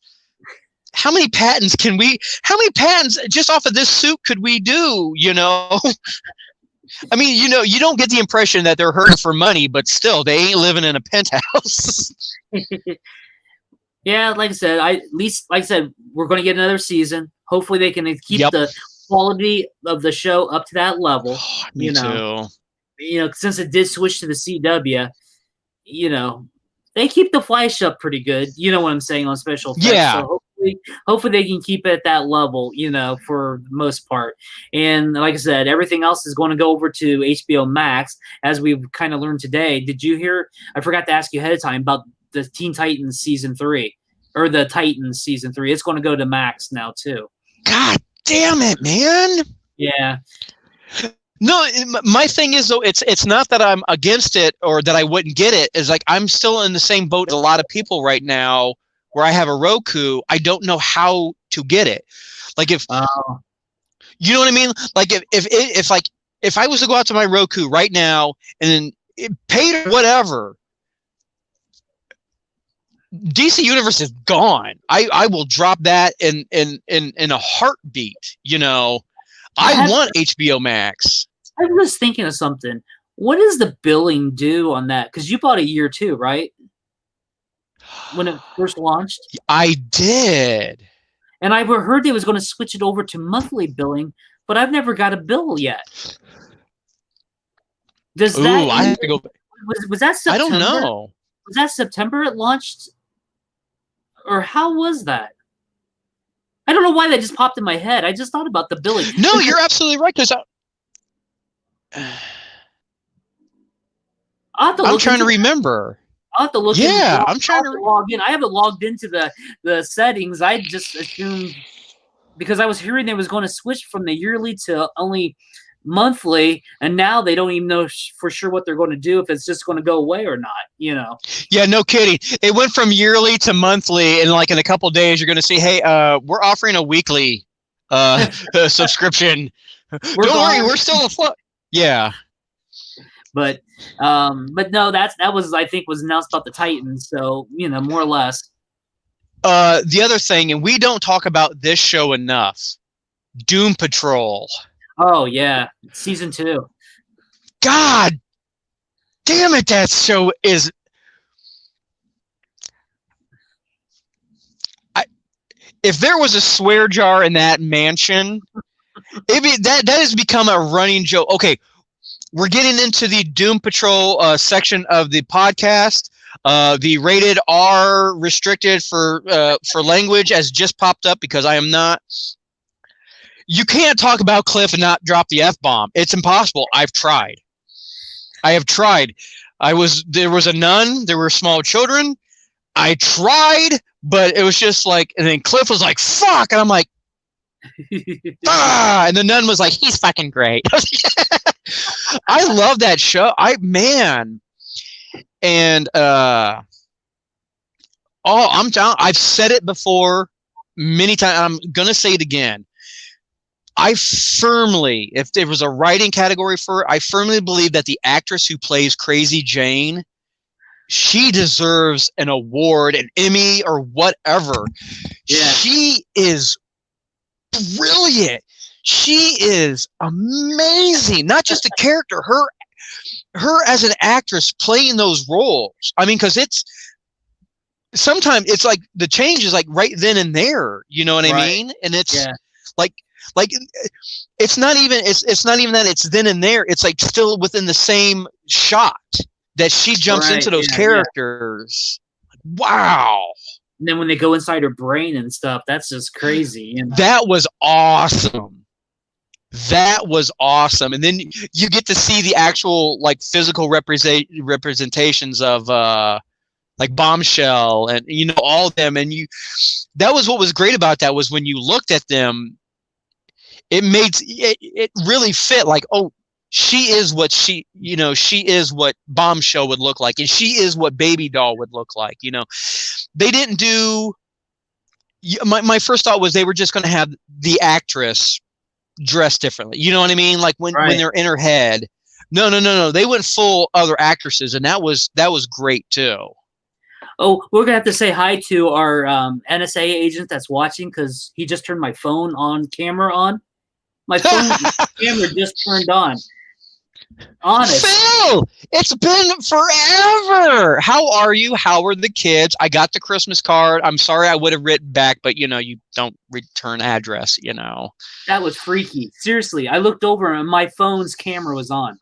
how many patents just off of this suit could we do? I mean, you don't get the impression that they're hurting for money, but still, they ain't living in a penthouse. Yeah, like I said, we're going to get another season. Hopefully, they can keep the quality of the show up to that level. Me too. Since it did switch to the CW, they keep the Flash up pretty good. You know what I'm saying, on special effects. Yeah. So hopefully they can keep it at that level, for the most part. And like I said, everything else is going to go over to HBO Max, as we've kind of learned today. Did you hear? I forgot to ask you ahead of time about the Teen Titans season 3, or the Titans season 3. It's going to go to Max now too. God damn it, man. Yeah. No, my thing is, though, it's not that I'm against it or that I wouldn't get it. It's like I'm still in the same boat as a lot of people right now, where I have a Roku. I don't know how to get it. Like if you know what I mean? Like if I was to go out to my Roku right now and then paid or whatever, DC Universe is gone. I will drop that in a heartbeat. I want HBO Max. I was thinking of something. What does the billing do on that? Because you bought a year too, right? When it first launched? I did. And I heard they was going to switch it over to monthly billing, but I've never got a bill yet. I have to go. Was that September? I don't know. Was that September it launched? Or how was that? I don't know why that just popped in my head. I just thought about the billing. No, you're absolutely right. Because I'm trying to remember. I'll have to look. Yeah, I'm trying to log in. I haven't logged into the settings. I just assumed, because I was hearing they was going to switch from the yearly to only monthly, and now they don't even know for sure what they're going to do, if it's just going to go away or not. Yeah, no kidding. It went from yearly to monthly, and like in a couple of days, you're going to see, hey, we're offering a weekly subscription. Don't worry, we're still afloat. Yeah. But no, that was, I think, was announced about the Titans. So, more or less. The other thing, and we don't talk about this show enough, Doom Patrol. Oh yeah, season 2. God damn it, that show is. If there was a swear jar in that mansion, that has become a running joke. Okay, we're getting into the Doom Patrol section of the podcast. The rated R restricted for language has just popped up because I am not. You can't talk about Cliff and not drop the F-bomb. It's impossible. I've tried. I have tried. There was a nun. There were small children. I tried, but it was just like, and then Cliff was like, fuck. And I'm like, and the nun was like, he's fucking great. I love that show. And I'm down. I've said it before many times. I'm gonna say it again. I firmly, if there was a writing category for it, I firmly believe that the actress who plays Crazy Jane, she deserves an award, an Emmy, or whatever. Yeah. She is brilliant. She is amazing. Not just a character, her as an actress playing those roles. I mean, because sometimes it's like the change is like right then and there. You know what I mean? And it's like it's not even that it's then and there. It's like still within the same shot that she jumps into those characters. Yeah. Wow. And then when they go inside her brain and stuff, that's just crazy. That was awesome. That was awesome. And then you get to see the actual like physical representations of like Bombshell and all of them. And that was what was great about that, was when you looked at them, it really fit, like, oh, she is what she is what Bombshell would look like, and she is what Baby Doll would look like. They didn't do, my first thought was they were just going to have the actress dressed differently. You know what I mean? Like when they're in her head. No. They went full other actresses, and that was great too. Oh, we're gonna have to say hi to our NSA agent that's watching, because he just turned my phone camera on. My phone camera just turned on. Honest. Phil, it's been forever. How are you? How are the kids? I got the Christmas card. I'm sorry I would have written back, but you don't return address, That was freaky. Seriously, I looked over and my phone's camera was on.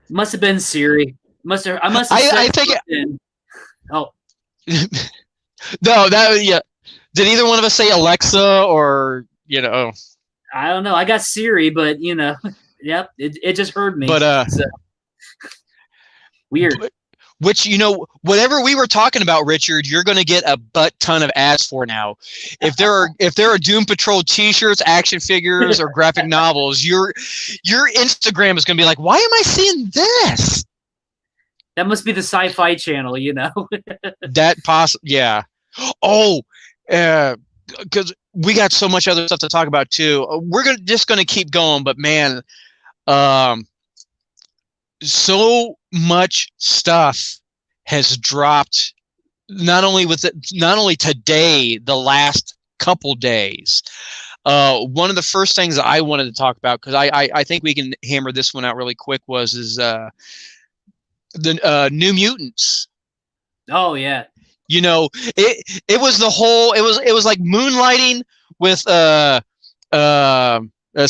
Must have been Siri. I must have. I think it. Oh. No, did either one of us say Alexa or I don't know. I got Siri, but yep, it just heard me. But so. Weird. Which whatever we were talking about, Richard, you're going to get a butt ton of ads for now. If there are Doom Patrol T-shirts, action figures, or graphic novels, your Instagram is going to be like, why am I seeing this? That must be the Sci-Fi Channel, Yeah. Oh, because we got so much other stuff to talk about too. We're just going to keep going, but man, so much stuff has dropped. Not only today, the last couple days. One of the first things I wanted to talk about, because I think we can hammer this one out really quick, is the New Mutants. Oh yeah. It was the whole. It was like moonlighting with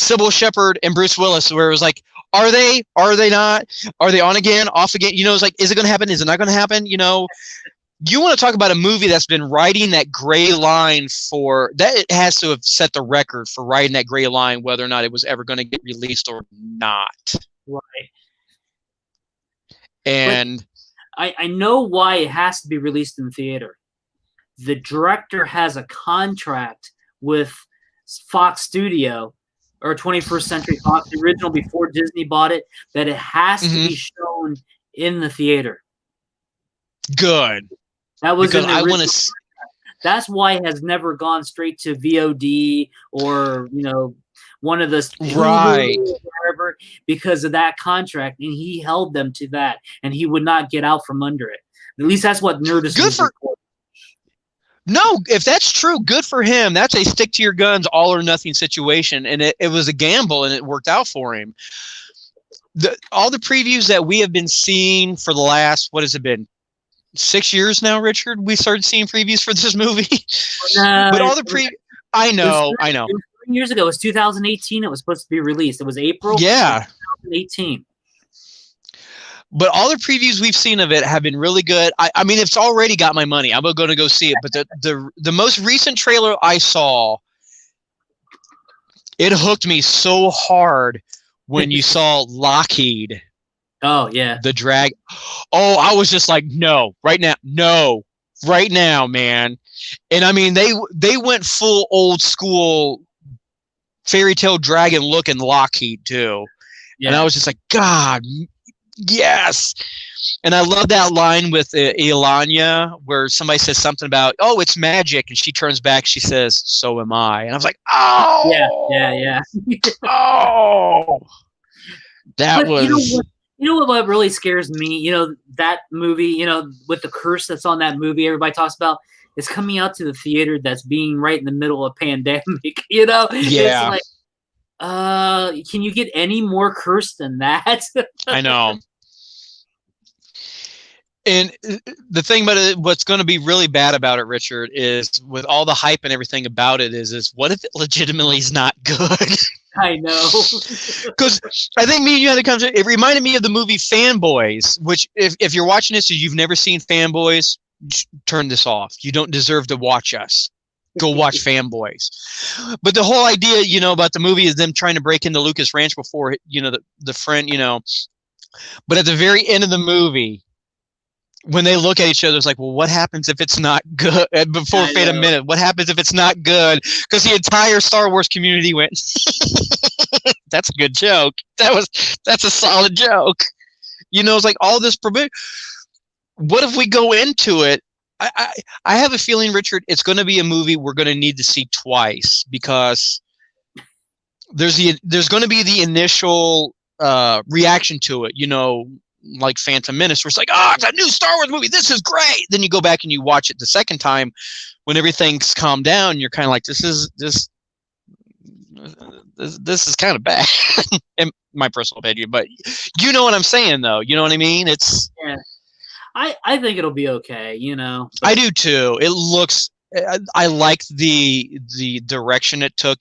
Sybil Shepherd and Bruce Willis, where it was like, are they? Are they not? Are they on again? Off again? It's like, is it going to happen? Is it not going to happen? You want to talk about a movie that's been riding that gray line it has to have set the record for riding that gray line, whether or not it was ever going to get released or not. Right. And I know why it has to be released in theater. The director has a contract with Fox Studio, or 21st Century Fox, the original before Disney bought it, that it has to be shown in the theater. Good. That was because I want to. That's why it has never gone straight to VOD or one of the right, whatever, because of that contract, and he held them to that, and he would not get out from under it. At least that's what Nerdist was recording. No, if that's true, good for him. That's a stick to your guns, all or nothing situation, and it was a gamble, and it worked out for him. All the previews that we have been seeing for the last, what has it been, 6 years now, Richard? We started seeing previews for this movie, but all the I know. 3 years ago, it was 2018. It was supposed to be released. It was April. Yeah, 2018. But all the previews we've seen of it have been really good. I mean, it's already got my money. I'm going to go see it. But the most recent trailer I saw, it hooked me so hard when you saw Lockheed. Oh, yeah. The drag. Oh, I was just like, no, right now. No, right now, man. And I mean, they went full old school fairy tale dragon looking Lockheed too. Yeah. And I was just like, God, yes. And I love that line with Ilanya where somebody says something about, oh, it's magic. And she turns back. She says, so am I. And I was like, oh. Yeah. Oh. That was. You know what really scares me? That movie, with the curse that's on that movie everybody talks about, is coming out to the theater that's being right in the middle of a pandemic, Yeah. It's like, can you get any more cursed than that? I know. And the thing about it, what's going to be really bad about it, Richard, is with all the hype and everything about it is what if it legitimately is not good? I know. Because I think me and you had a conversation. It reminded me of the movie Fanboys, which if you're watching this and you've never seen Fanboys, turn this off. You don't deserve to watch us. Go watch Fanboys. But the whole idea, about the movie is them trying to break into Lucas Ranch before, the friend, But at the very end of the movie, when they look at each other, it's like, well, what happens if it's not good? Before Fate a minute, what happens if it's not good? Because the entire Star Wars community went, that's a good joke. That's a solid joke. It's like all this. What if we go into it? I have a feeling, Richard, it's going to be a movie we're going to need to see twice, because there's going to be the initial reaction to it, like Phantom Menace, where it's like, oh, it's a new Star Wars movie, this is great. Then you go back and you watch it the second time when everything's calmed down. You're kind of like, this is kind of bad, in my personal opinion. But you know what I'm saying, though. You know what I mean? It's. Yeah. I think it'll be okay, I do too. It looks. I like the direction it took.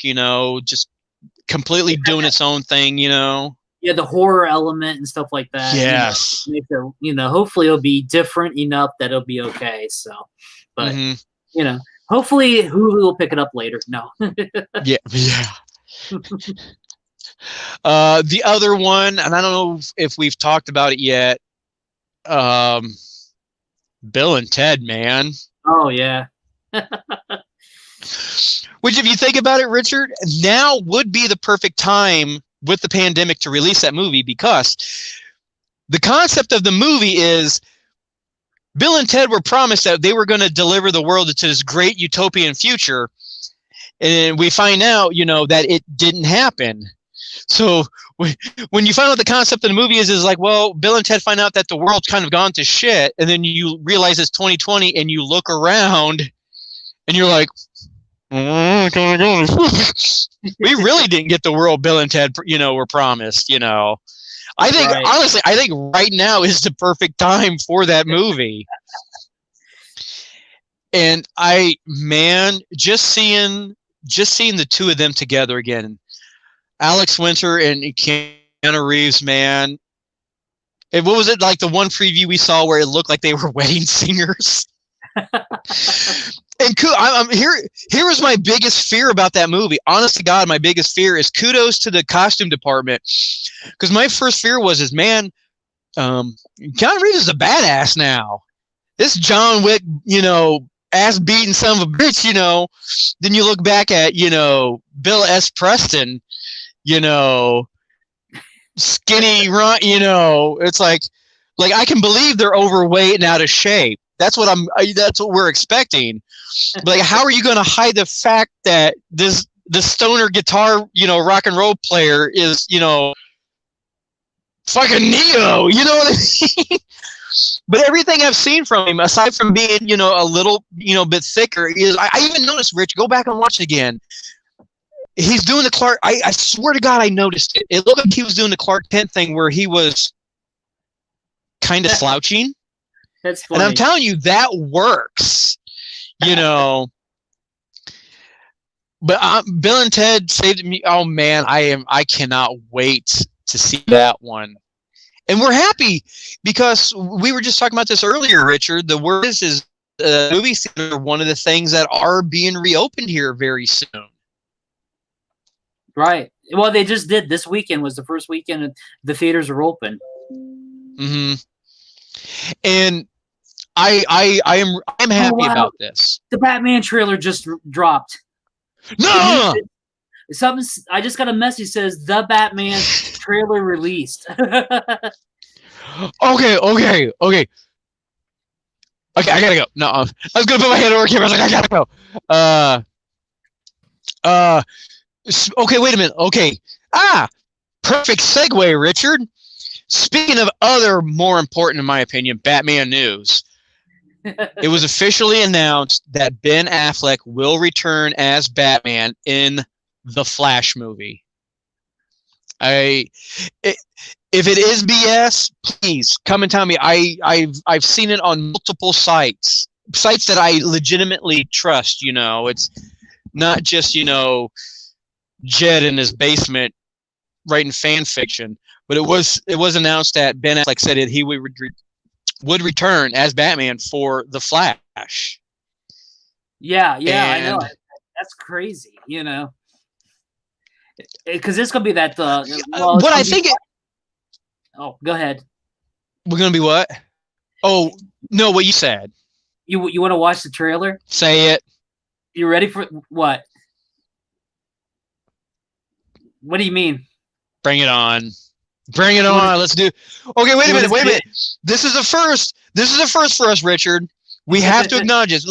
Just completely doing its own thing. Yeah, the horror element and stuff like that. Yes. Hopefully it'll be different enough that it'll be okay. So, but hopefully Hulu will pick it up later. No. Yeah. The other one, and I don't know if we've talked about it yet. Bill and Ted, man. Oh yeah. Which, if you think about it, Richard, now would be the perfect time with the pandemic to release that movie, because the concept of the movie is Bill and Ted were promised that they were going to deliver the world into this great utopian future, and we find out, that it didn't happen. So when you find out the concept of the movie is like, well, Bill and Ted find out that the world's kind of gone to shit, and then you realize it's 2020, and you look around, and you're like, we really didn't get the world Bill and Ted, were promised. I think, honestly, right now is the perfect time for that movie. And just seeing the two of them together again. Alex Winter and Keanu Reeves, man. And what was it, like the one preview we saw where it looked like they were wedding singers? And here was my biggest fear about that movie. Honest to God, my biggest fear is kudos to the costume department. Because my first fear was, Keanu Reeves is a badass now. This John Wick, ass beating son of a bitch, Then you look back at, Bill S. Preston, skinny run, it's like I can believe they're overweight and out of shape. That's what we're expecting. But like, how are you going to hide the fact that the stoner guitar, rock and roll player is, fucking Neo, you know what I mean? But everything I've seen from him, aside from being, a little, bit thicker, is I even noticed, Rich, go back and watch it again. He's doing the Clark. I swear to God, I noticed it. It looked like he was doing the Clark Kent thing where he was kind of slouching. That's funny. And I'm telling you, that works. But Bill and Ted saved me. Oh man, I cannot wait to see that one. And we're happy because we were just talking about this earlier, Richard. The word is movie theater, one of the things that are being reopened here very soon. Right. Well, they just did. This weekend was the first weekend the theaters are open. Mm-hmm. And I'm happy about this. The Batman trailer just dropped. No. I just got a message that says the Batman trailer released. Okay. I gotta go. No, I was gonna put my hand over camera. I was like, I gotta go. Okay, wait a minute. Okay. Perfect segue, Richard. Speaking of other more important, in my opinion, Batman news. It was officially announced that Ben Affleck will return as Batman in the Flash movie. If it is BS, please come and tell me. I've seen it on multiple sites that I legitimately trust. It's not just Jed in his basement writing fan fiction, but it was announced that Ben Affleck said he would return as Batman for the Flash. Yeah, I know. That's crazy, you know. Because this could be that. What I think. Oh, go ahead. We're gonna be what? Oh no, what you said. You want to watch the trailer? Say it. You ready for what? What do you mean? Bring it on. Bring it on. Let's do. Okay, wait a minute. This is a first. This is a first for us, Richard. We have to acknowledge it.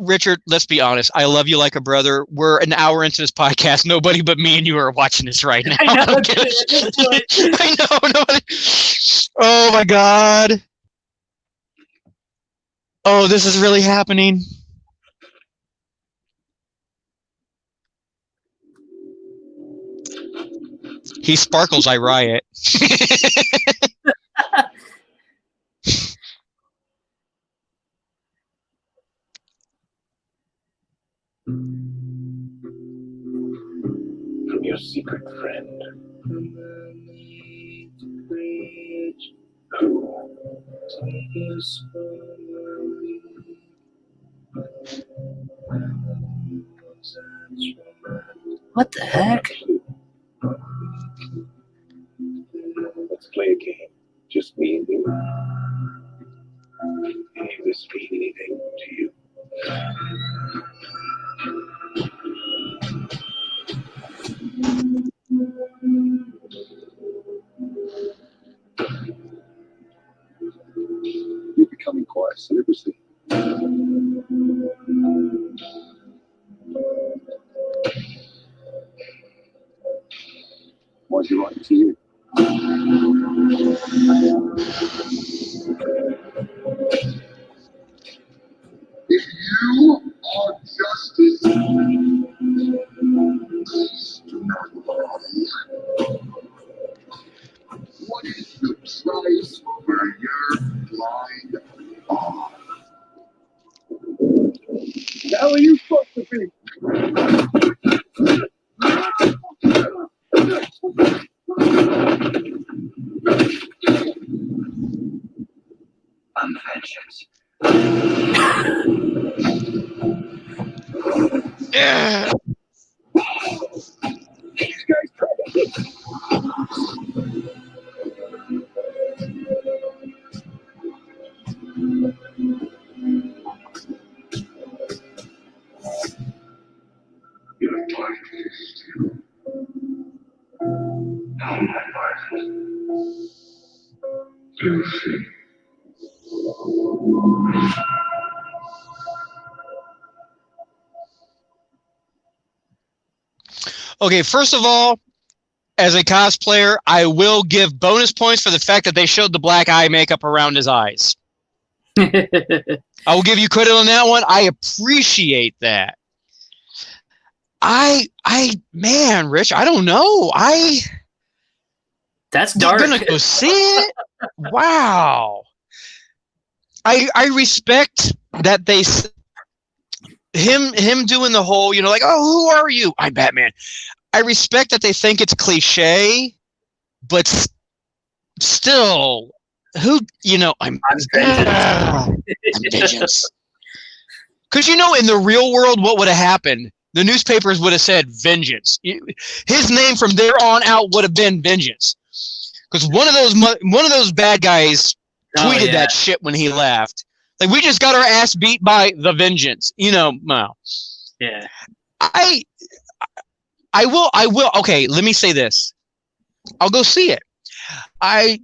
Richard, let's be honest. I love you like a brother. We're an hour into this podcast. Nobody but me and you are watching this right now. I know. I know. Nobody. Oh my God. Oh, this is really happening. He sparkles, I riot. From your secret friend. What the heck? Let's play a game. Just me and you. Any of this mean anything to you? You're becoming quite a celebrity. Why'd you write it to you? If you are justice, please do not lie. What is the price for your blind eye? How are you supposed to be? I'm vengeance. Yeah. These guys try to hit me. You're trying to steal. How my life. You'll see. Okay, first of all, as a cosplayer, I will give bonus points for the fact that they showed the black eye makeup around his eyes. I will give you credit on that one. I appreciate that. Man, Rich, I don't know. That's dark. You're gonna go see it? Wow. I respect that him doing the whole, like, oh, who are you? I'm Batman. I respect that they think it's cliche, but still, I'm vengeance. Because in the real world, what would have happened? The newspapers would have said vengeance. His name from there on out would have been vengeance. Because one of those bad guys tweeted that shit when he left. Like, we just got our ass beat by the vengeance. Well. Yeah. I will. Okay, let me say this. I'll go see it. My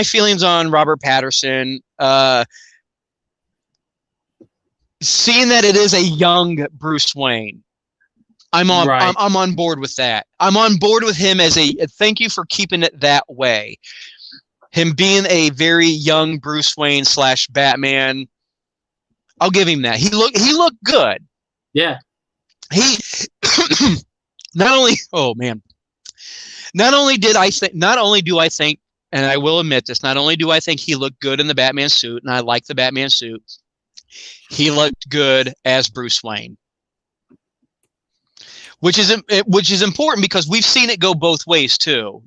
feelings on Robert Pattinson. Seeing that it is a young Bruce Wayne, I'm on board with that. I'm on board with him as a thank you for keeping it that way. Him being a very young Bruce Wayne / Batman, I'll give him that. He looked good. Yeah. He not only do I think, and I will admit this, not only do I think he looked good in the Batman suit, and I like the Batman suit, he looked good as Bruce Wayne. Which is important because we've seen it go both ways too.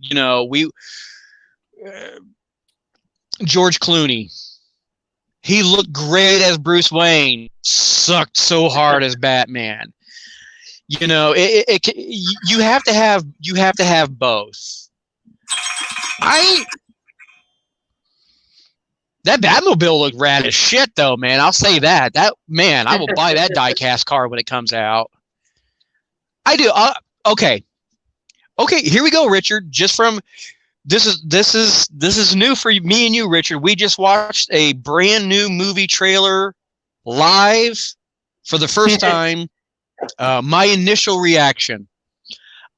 George Clooney, he looked great as Bruce Wayne, sucked so hard as Batman. You know, you have to have both. That Batmobile looked rad as shit, though, man. I'll say that. I will buy that die-cast car when it comes out. I do. Okay. Here we go, Richard. This is new for me and you, Richard. We just watched a brand new movie trailer live for the first time. My initial reaction,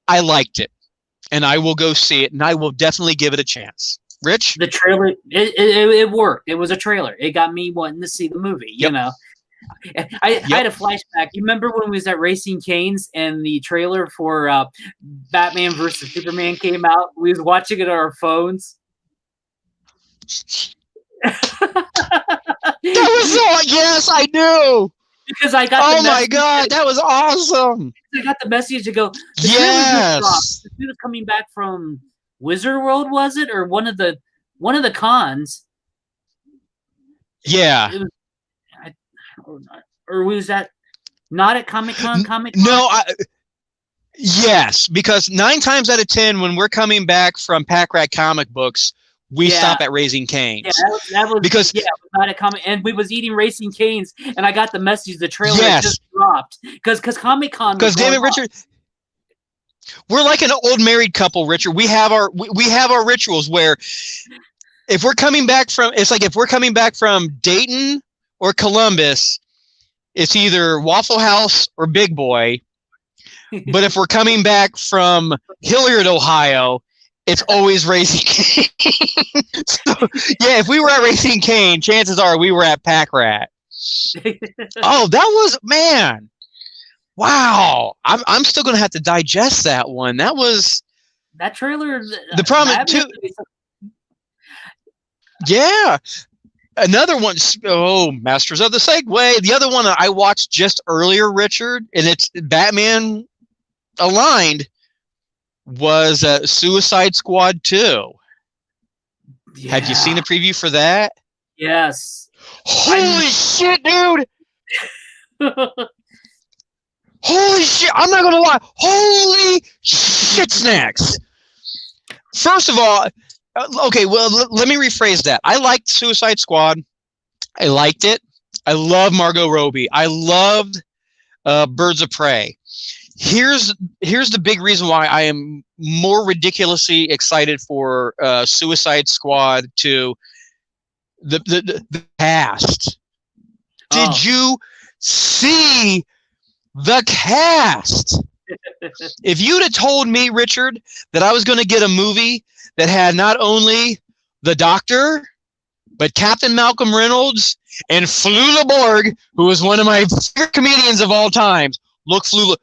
I liked it, and I will go see it, and I will definitely give it a chance. Rich? The trailer, it worked. It was a trailer. It got me wanting to see the movie, you know. I had a flashback. You remember when we was at Racing Canes and the trailer for Batman versus Superman came out? We was watching it on our phones. That was yes, I knew. Because I got my God, that was awesome. I got the message to go, yes. He was coming back from Wizard World, was it? Or one of the cons. Yeah. It was, or was that not at Comic-Con? No, yes, because 9 times out of 10 when we're coming back from Pack Rat Comic Books, we stop at Raising Cane's. Yeah, that was because it was not at Comic, and we was eating Racing Cane's, and I got the message the trailer just dropped because Comic-Con. Because damn it, Richard, we're like an old married couple, Richard. We have our rituals where if we're coming back from Dayton or Columbus, it's either Waffle House or Big Boy. But if we're coming back from Hilliard, Ohio, it's always Racing Cane. So, yeah, if we were at Racing Cane, chances are we were at Pack Rat. Oh, that was, man. Wow. I'm still going to have to digest that one. That trailer. The problem too. Yeah. Another one, Masters of the Segway. The other one I watched just earlier, Richard, and it's Batman aligned, was Suicide Squad 2. Yeah. Have you seen the preview for that? Yes. Holy shit, dude! Holy shit! I'm not gonna lie. Holy shit snacks! First of all, okay, well, let me rephrase that. I liked Suicide Squad. I liked it. I love Margot Robbie. I loved Birds of Prey. Here's the big reason why I am more ridiculously excited for Suicide Squad 2. The cast. Did you see the cast? If you'd have told me, Richard, that I was going to get a movie that had not only the Doctor, but Captain Malcolm Reynolds and Flula Borg, who is one of my favorite comedians of all time. Look, Flula,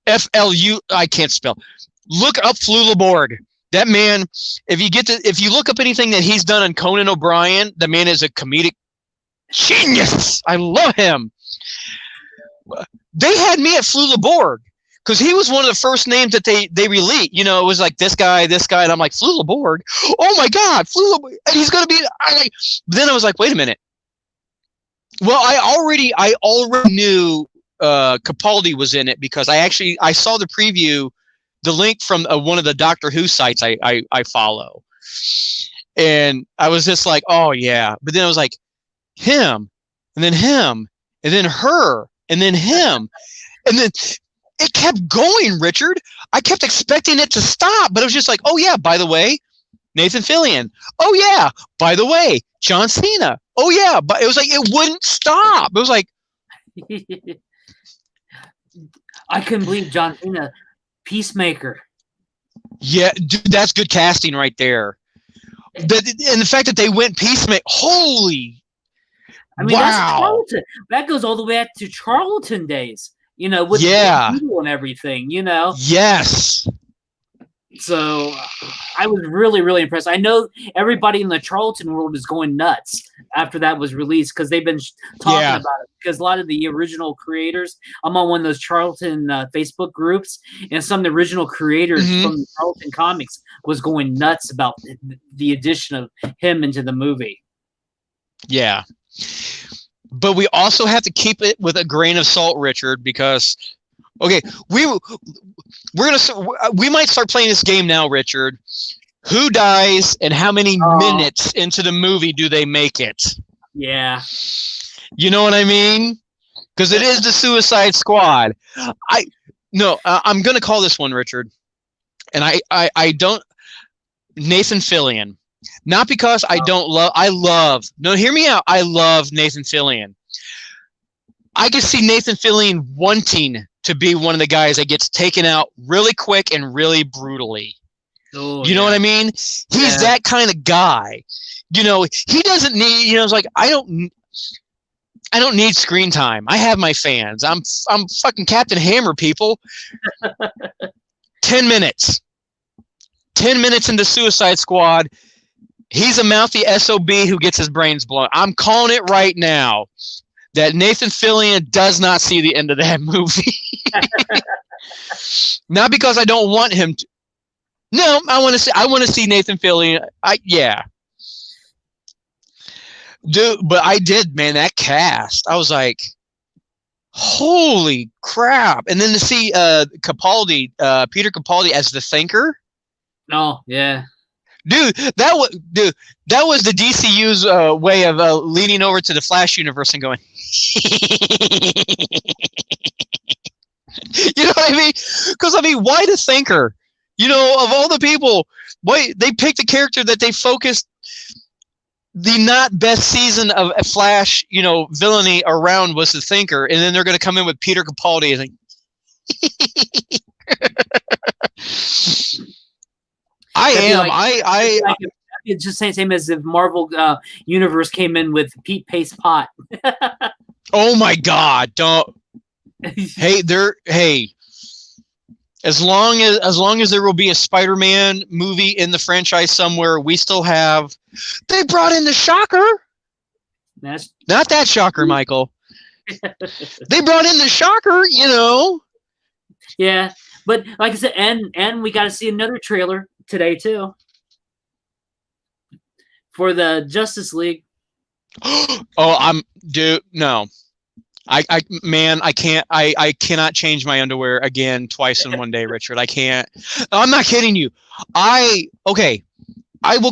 F-L-U, I can't spell. Look up Flula Borg. That man, if you look up anything that he's done on Conan O'Brien, the man is a comedic genius. I love him. They had me at Flula Borg because he was one of the first names that they released. You know, it was like this guy, and I'm like, Flula Borg. Oh my God, Flula Borg. And he's gonna be. Then I was like, wait a minute. Well, I already knew Capaldi was in it because I saw the preview, the link from one of the Doctor Who sites I follow, and I was just like, oh yeah. But then I was like, him, and then him, and then her, and then him, and then it kept going, Richard. I kept expecting it to stop, but it was just like, oh yeah, by the way, Nathan Fillion. Oh yeah, by the way, John Cena. Oh yeah, but it was like it wouldn't stop. It was like I couldn't believe John Cena, Peacemaker. Yeah, dude, that's good casting right there. And the fact that they went Peacemaker, holy! I mean, that's Charlton. That goes all the way back to Charlton days. You know, with the people and everything. You know. Yes. So I was really, really impressed. I know everybody in the Charlton world is going nuts after that was released because they've been talking about it. Because a lot of the original creators, I'm on one of those Charlton Facebook groups, and some of the original creators from the Charlton comics was going nuts about the addition of him into the movie. Yeah. But we also have to keep it with a grain of salt, Richard, because Okay, we might start playing this game now, Richard. Who dies and how many minutes into the movie do they make it? Yeah. You know what I mean? Because it is the Suicide Squad. I'm going to call this one, Richard. And I don't. Nathan Fillion. Not because I don't love. Hear me out. I love Nathan Fillion. I can see Nathan Fillion wanting to be one of the guys that gets taken out really quick and really brutally. Oh, you know what I mean? He's that kind of guy. He doesn't need. It's like I don't need screen time. I have my fans. I'm fucking Captain Hammer, people. 10 minutes. 10 minutes into Suicide Squad. He's a mouthy SOB who gets his brains blown. I'm calling it right now that Nathan Fillion does not see the end of that movie. Not because I don't want him to. No, I want to see Nathan Fillion. Dude, but I did, man, that cast. I was like, holy crap. And then to see Capaldi, Peter Capaldi as the Thinker. Oh, yeah. Dude, that was the DCU's way of leaning over to the Flash universe and going, you know what I mean? Because why the Thinker? Of all the people, why they picked a character that they focused the not best season of Flash, villainy around was the Thinker, and then they're going to come in with Peter Capaldi and think. It's just the same as if Marvel Universe came in with Pete Pace Pot. Oh my God! Don't. Hey. As long as there will be a Spider-Man movie in the franchise somewhere, we still have. They brought in the Shocker. That's not that Shocker, Michael. They brought in the Shocker. Yeah, but like I said, and we got to see another trailer today too for the Justice League. No. I can't. I cannot change my underwear again twice in one day, Richard. I can't. I'm not kidding you. I will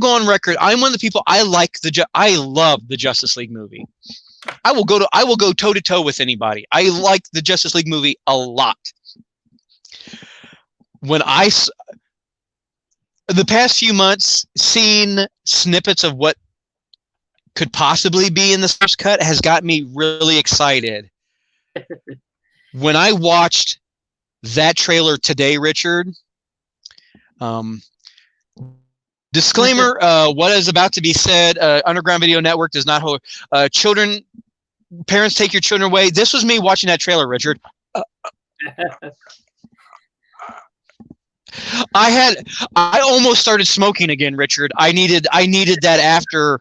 go on record. I'm one of the people. I love the Justice League movie. I will go toe to toe with anybody. I like the Justice League movie a lot. When the past few months, seen snippets of what could possibly be in the first cut has got me really excited. When I watched that trailer today, Richard, disclaimer, what is about to be said, Underground Video Network does not hold parents take your children away. This was me watching that trailer, Richard. I almost started smoking again, Richard. I needed that after.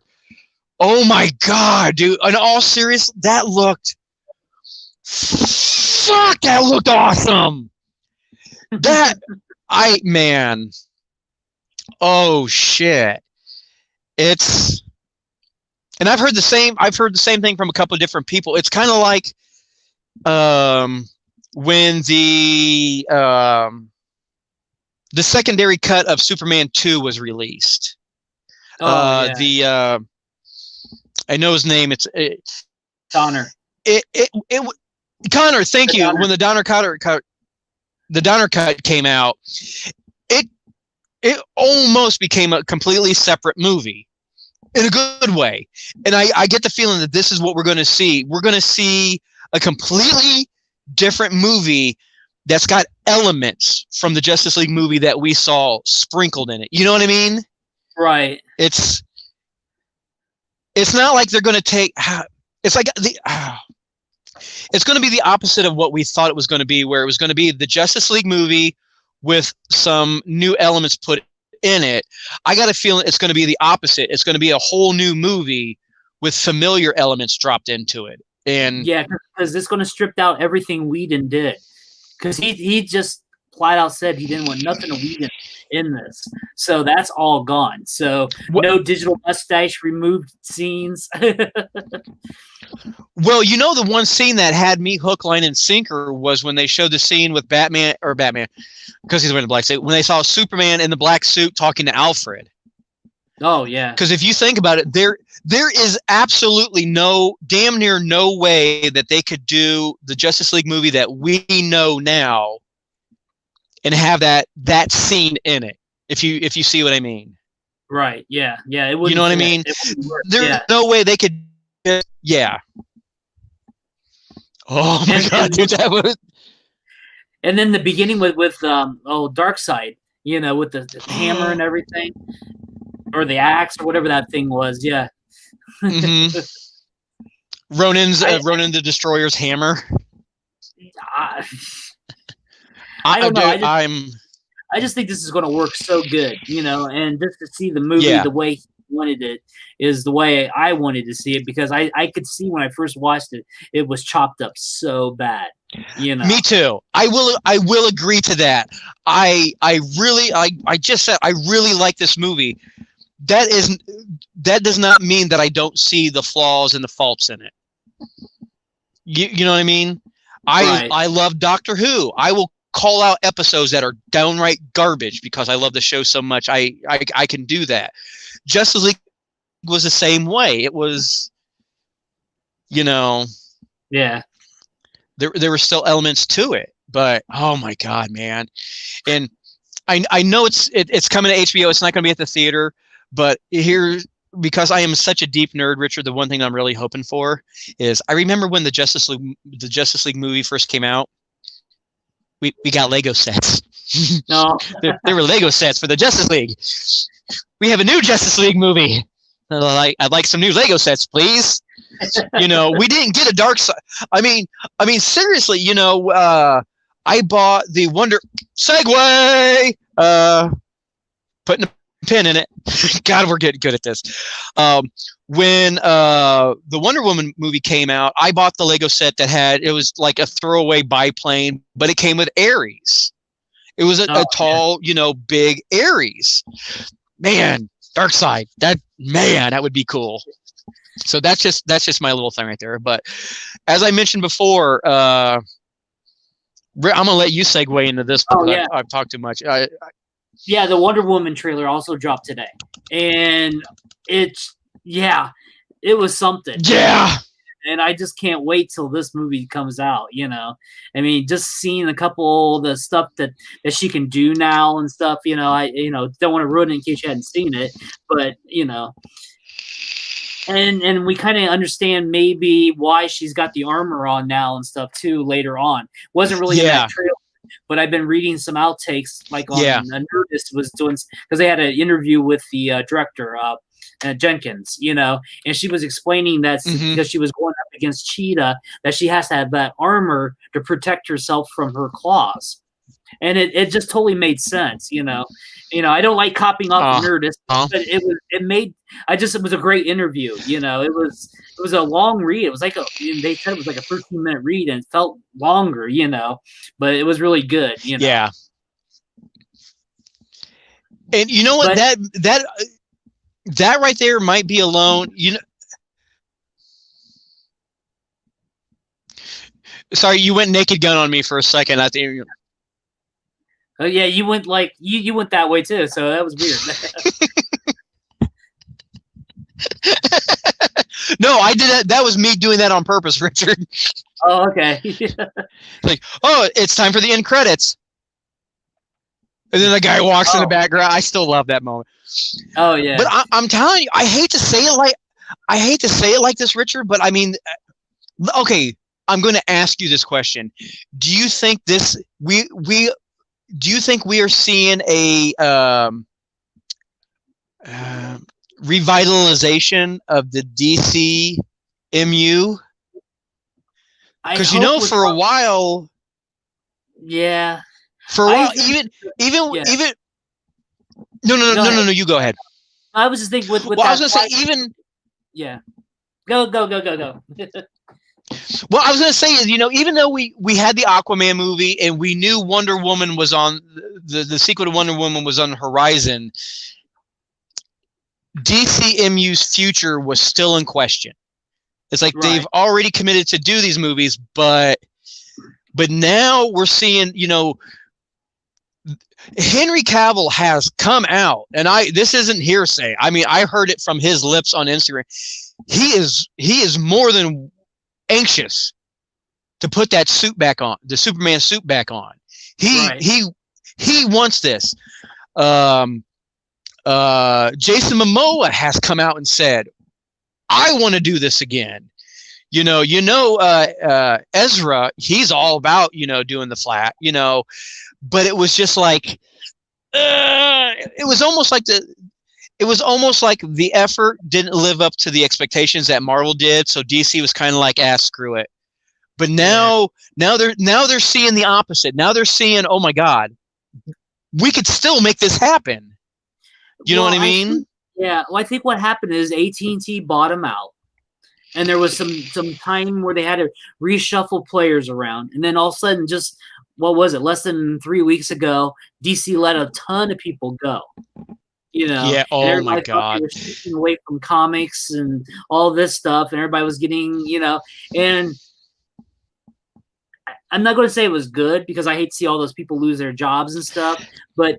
Oh my God, dude! In all seriousness, that looked awesome. Oh shit! And I've heard the same thing from a couple of different people. It's kind of like when the secondary cut of Superman 2 was released. I know his name. It's Donner. Connor. Thank you. When the Donner cut came out, it almost became a completely separate movie in a good way. And I get the feeling that this is what we're going to see. We're going to see a completely different movie that's got elements from the Justice League movie that we saw sprinkled in it. You know what I mean? Right. It's not like they're going to take. It's like it's going to be the opposite of what we thought it was going to be, where it was going to be the Justice League movie with some new elements put in it. I got a feeling it's going to be the opposite. It's going to be a whole new movie with familiar elements dropped into it. And yeah, because it's going to strip out everything Whedon did, because he just flat out said he didn't want nothing to Whedon in this. So that's all gone. So no digital mustache removed scenes. Well, the one scene that had me hook, line, and sinker was when they showed the scene with Batman, because he's wearing the black suit, when they saw Superman in the black suit talking to Alfred. Oh, yeah. Because if you think about it, there is absolutely damn near no way that they could do the Justice League movie that we know now and have that scene in it. If you see what I mean. Right. Yeah. Yeah. It wouldn't. You know what I mean? There's no way they could. Yeah. Oh my God, dude, that was. And then the beginning with Darkseid, with the hammer and everything, or the axe or whatever that thing was. Yeah. Mm-hmm. Ronan the Destroyer's hammer. I don't know. I just think this is going to work so good, and just to see the movie the way he wanted it is the way I wanted to see it, because I could see when I first watched it, it was chopped up so bad. Me too. I will agree to that. I just said I really like this movie. That does not mean that I don't see the flaws and the faults in it. You know what I mean? I love Doctor Who. I will call out episodes that are downright garbage because I love the show so much. I can do that. Justice League was the same way. It was, yeah. There were still elements to it, but oh my God, man! And I know it's coming to HBO. It's not going to be at the theater, but here, because I am such a deep nerd, Richard, the one thing I'm really hoping for is I remember when the Justice League movie first came out. We got Lego sets. No, there were Lego sets for the Justice League. We have a new Justice League movie. I'd like some new Lego sets, please. We didn't get a Darkseid. I mean, seriously, I bought the Wonder Segway. Putting a pin in it. God, we're getting good at this. When the Wonder Woman movie came out, I bought the Lego set it was like a throwaway biplane, but it came with Ares. It was a tall, big Ares. Man, Darkseid. That would be cool. So that's just my little thing right there. But as I mentioned before, I'm gonna let you segue into this because I've talked too much. Yeah, the Wonder Woman trailer also dropped today, and it was something. Yeah. And I just can't wait till this movie comes out. I mean, just seeing a couple of the stuff that she can do now and stuff. I don't want to ruin it in case you hadn't seen it, but and we kind of understand maybe why she's got the armor on now and stuff too. Later on, wasn't really in that trailer. But I've been reading some outtakes, like on Nerdist was doing, because they had an interview with the director, Jenkins, and she was explaining that because she was going up against Cheetah, that she has to have that armor to protect herself from her claws, and it just totally made sense, I don't like copying off the Nerdist, but it was a great interview, it was a long read. It was like they said it was like a 13-minute read, and it felt longer, but it was really good, Yeah. And you know what, that right there might be alone, Sorry, you went Naked Gun on me for a second. I think. Oh yeah, you went you went that way too, so that was weird. No, I did that. That was me doing that on purpose, Richard. Oh, okay. It's time for the end credits. And then the guy walks in the background. I still love that moment. Oh yeah. But I'm telling you, I hate to say it like this, Richard. But I mean, okay, I'm going to ask you this question: do you think do you think we are seeing a revitalization of the DC MU? Because for a while, for a while, even no, you go ahead. I was just thinking with I was going to say even. Yeah, go. Well, I was going to say, even though we had the Aquaman movie and we knew Wonder Woman was on the sequel to Wonder Woman was on the horizon, DCMU's future was still in question. It's like they've already committed to do these movies, but now we're seeing, Henry Cavill has come out, and this isn't hearsay. I mean, I heard it from his lips on Instagram. He is more than anxious to put that suit back on, the Superman suit back on. He wants this. Jason Momoa has come out and said, I want to do this again. Ezra, he's all about, doing the Flash, but it was just like, it was almost like the effort didn't live up to the expectations that Marvel did. So DC was kind of like, screw it. But now they're seeing the opposite. Now they're seeing, oh my God, we could still make this happen. You know what I mean? Well, I think what happened is AT&T bought them out. And there was some time where they had to reshuffle players around. And then all of a sudden, just, what was it, less than 3 weeks ago, DC let a ton of people go. Yeah, oh my God. They were shifting away from comics and all this stuff, and everybody was getting, and I'm not going to say it was good because I hate to see all those people lose their jobs and stuff, but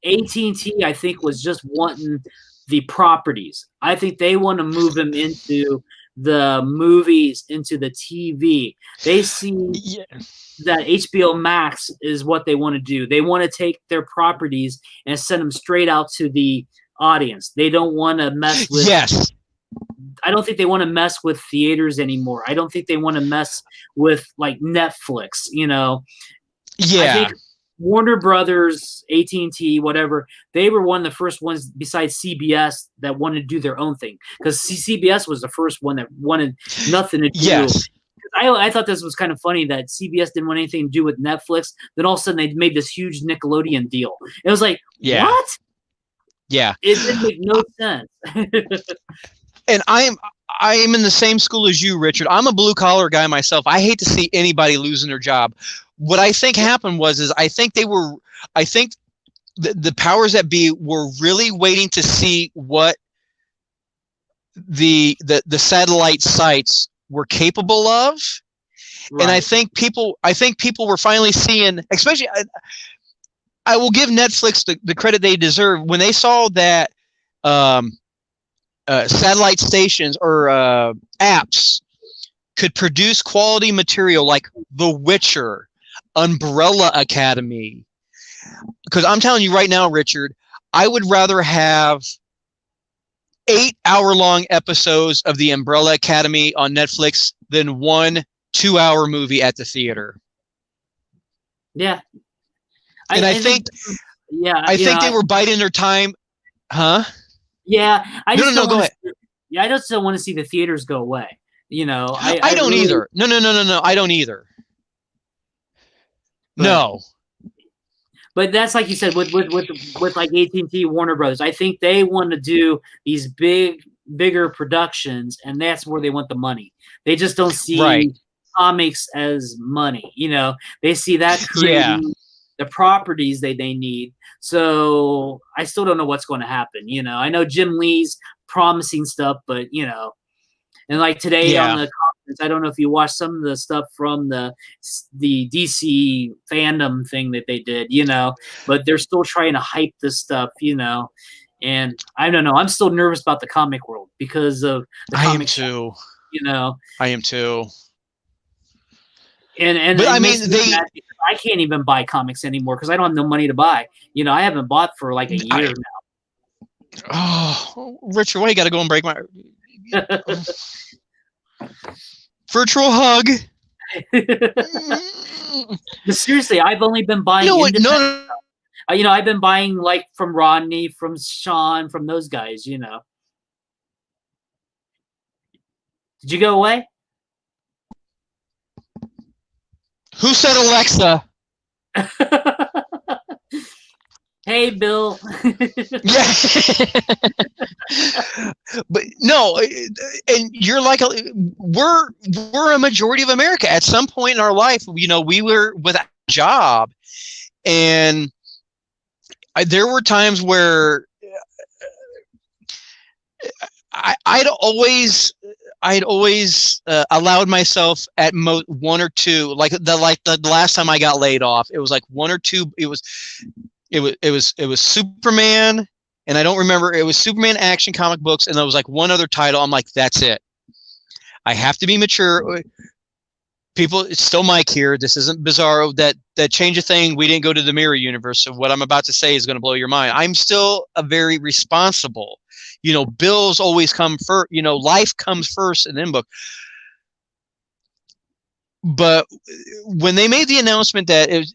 AT&T, I think, was just wanting the properties. I think they want to move them into the movies, into the TV. They see that HBO Max is what they want to do. They want to take their properties and send them straight out to the audience. They don't want to mess with. Yes. I don't think they want to mess with theaters anymore. I don't think they want to mess with like Netflix. Yeah. I think Warner Brothers, AT&T, whatever, they were one of the first ones besides CBS that wanted to do their own thing, because CBS was the first one that wanted nothing to do. Yes. I thought this was kind of funny that CBS didn't want anything to do with Netflix. Then all of a sudden they made this huge Nickelodeon deal. It was like, what? Yeah. It didn't make no sense. And I am in the same school as you, Richard. I'm a blue collar guy myself. I hate to see anybody losing their job. What I think happened was I think the powers that be were really waiting to see what the satellite sites were capable of. Right. And I think people were finally seeing, especially, I will give Netflix the credit they deserve when they saw that satellite stations or apps could produce quality material like The Witcher, Umbrella Academy. Because I'm telling you right now, Richard, I would rather have 8-hour-long episodes of the Umbrella Academy on Netflix than 1 2-hour movie at the theater. Yeah. I think they were biding their time. Huh? Yeah. No, go ahead. Yeah, I just don't want to see the theaters go away. I don't really either. No, I don't either. But, no. But that's like you said with like AT&T, Warner Brothers. I think they want to do these bigger productions, and that's where they want the money. They just don't see comics as money. They see that creating the properties they need. So I still don't know what's going to happen. I know Jim Lee's promising stuff, but and like today on the conference, I don't know if you watched some of the stuff from the DC FanDome thing that they did, but they're still trying to hype this stuff, and I don't know. I'm still nervous about the comic world because of the comic too. I am too. And but I mean, I can't even buy comics anymore because I don't have no money to buy. I haven't bought for like a year now. Oh, Richard, why you got to go and break my virtual hug? Seriously, I've only been buying. No. I've been buying like from Rodney, from Sean, from those guys. Did you go away? Who said Alexa? Hey, Bill. Yeah. But no, and you're like we're a majority of America. At some point in our life, we were without a job, and there were times where I'd always allowed myself at one or two, like the last time I got laid off, it was like one or two. It was Superman, and I don't remember. It was Superman action comic books, and there was like one other title. I'm like, that's it. I have to be mature. People, it's still Mike here. This isn't Bizarro. That change a thing. We didn't go to the mirror universe. So what I'm about to say is going to blow your mind. I'm still a very responsible. Bills always come first. Life comes first, and then book. But when they made the announcement that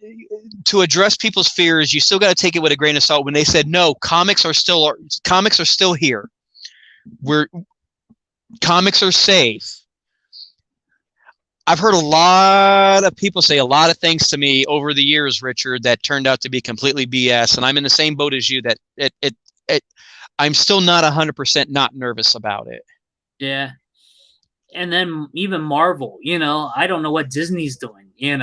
to address people's fears, you still got to take it with a grain of salt. When they said no, comics are still here. Comics are safe. I've heard a lot of people say a lot of things to me over the years, Richard, that turned out to be completely BS, and I'm in the same boat as you. That I'm still not 100% not nervous about it. Yeah. And then even Marvel, I don't know what Disney's doing, I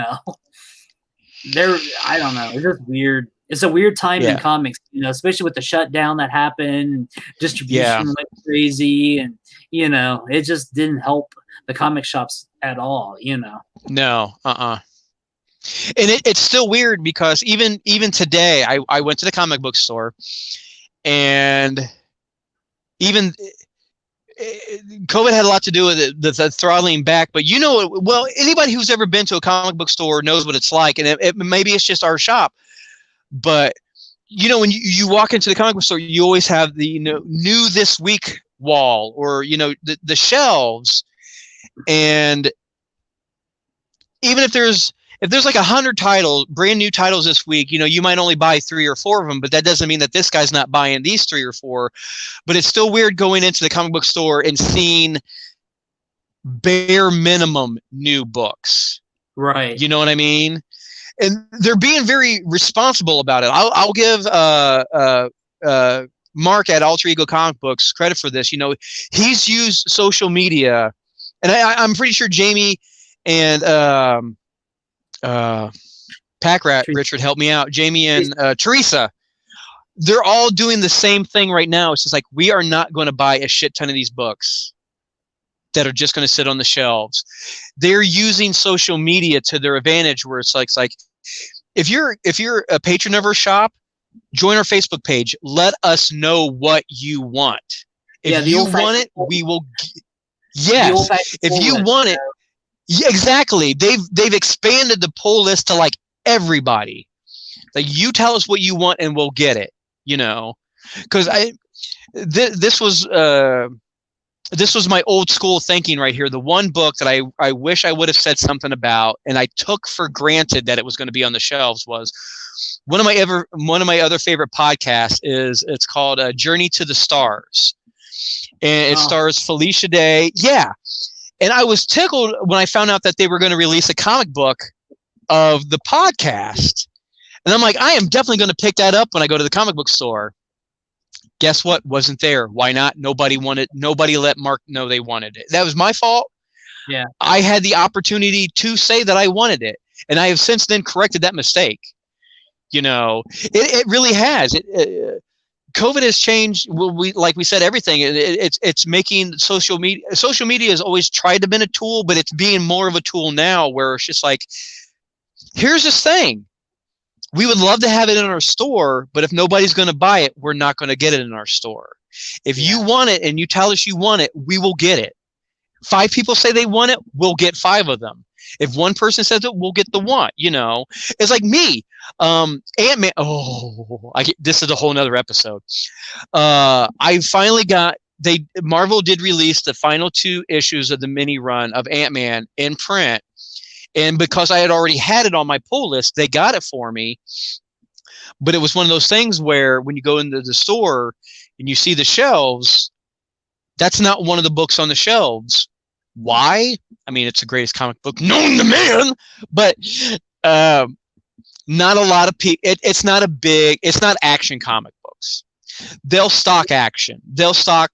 don't know. It's just weird. It's a weird time in comics, especially with the shutdown that happened, distribution went crazy, and, it just didn't help the comic shops at all, No, And it's still weird because even today, I went to the comic book store, and even COVID had a lot to do with it, the throttling back. But well, anybody who's ever been to a comic book store knows what it's like, and maybe it's just our shop. But when you walk into the comic book store, you always have the new this week wall, or the shelves, and even if there's like 100 titles, brand new titles this week, you might only buy 3 or 4 of them, but that doesn't mean that this guy's not buying these 3 or 4. But it's still weird going into the comic book store and seeing bare minimum new books. Right. You know what I mean? And they're being very responsible about it. I'll give Mark at Alter Ego Comic Books credit for this. He's used social media, and I'm pretty sure Jamie and Pack Rat, Richard, help me out. Jamie and Teresa, they're all doing the same thing right now. It's just like, we are not going to buy a shit ton of these books that are just going to sit on the shelves. They're using social media to their advantage, where it's like if you're a patron of our shop, join our Facebook page. Let us know what you want. If you want it, we will. Yes, if you want it. Yeah, exactly. They've expanded the pull list to like everybody. Like, you tell us what you want and we'll get it. Because this was my old school thinking right here. The one book that I wish I would have said something about, and I took for granted that it was going to be on the shelves, was one of my other favorite podcasts. It's called Journey to the Stars, and it stars Felicia Day. Yeah. And I was tickled when I found out that they were going to release a comic book of the podcast. And I'm like, I am definitely going to pick that up when I go to the comic book store. Guess what? Wasn't there. Why not? Nobody let Mark know they wanted it. That was my fault. Yeah. I had the opportunity to say that I wanted it, and I have since then corrected that mistake. It really has. COVID has changed. Like we said, everything. It's making social media. Social media has always tried to be a tool, but it's being more of a tool now, where it's just like, here's this thing. We would love to have it in our store, but if nobody's going to buy it, we're not going to get it in our store. If you want it and you tell us you want it, we will get it. 5 people say they want it, we'll get 5 of them. If one person says it, we'll get the one. It's like me. Ant-Man. This is a whole nother episode. I finally got. Marvel did release the final 2 issues of the mini run of Ant-Man in print, and because I had already had it on my pull list, they got it for me. But it was one of those things where when you go into the store and you see the shelves, that's not one of the books on the shelves. Why? I mean, it's the greatest comic book known to man, but not a lot of people. It's not action comic books. They'll stock action. They'll stock.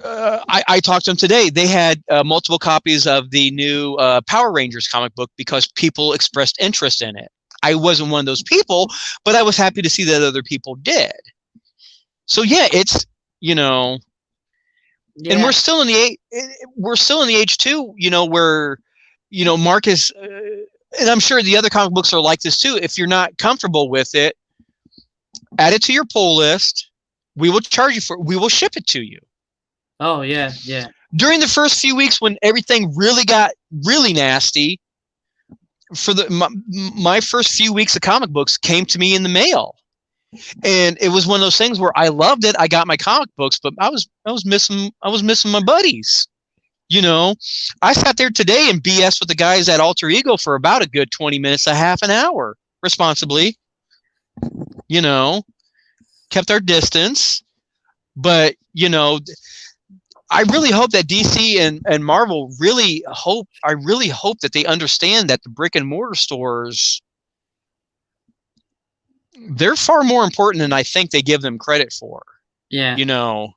I talked to them today. They had multiple copies of the new Power Rangers comic book because people expressed interest in it. I wasn't one of those people, but I was happy to see that other people did. So yeah, it's, you know, and we're still in the age too, you know, where, you know, Marcus, and I'm sure the other comic books are like this too. If you're not comfortable with it, add it to your pull list. We will charge you for it. We will ship it to you. Oh yeah, yeah. During the first few weeks when everything really got really nasty, for my first few weeks of comic books came to me in the mail, and it was one of those things where I loved it. I got my comic books, but I was missing my buddies. You know, I sat there today and BS with the guys at Alter Ego for about a good 20 minutes, a half an hour, responsibly. You know, kept our distance, but you know, I really hope that DC and Marvel I really hope that they understand that the brick and mortar stores, they're far more important than I think they give them credit for. Yeah. You know,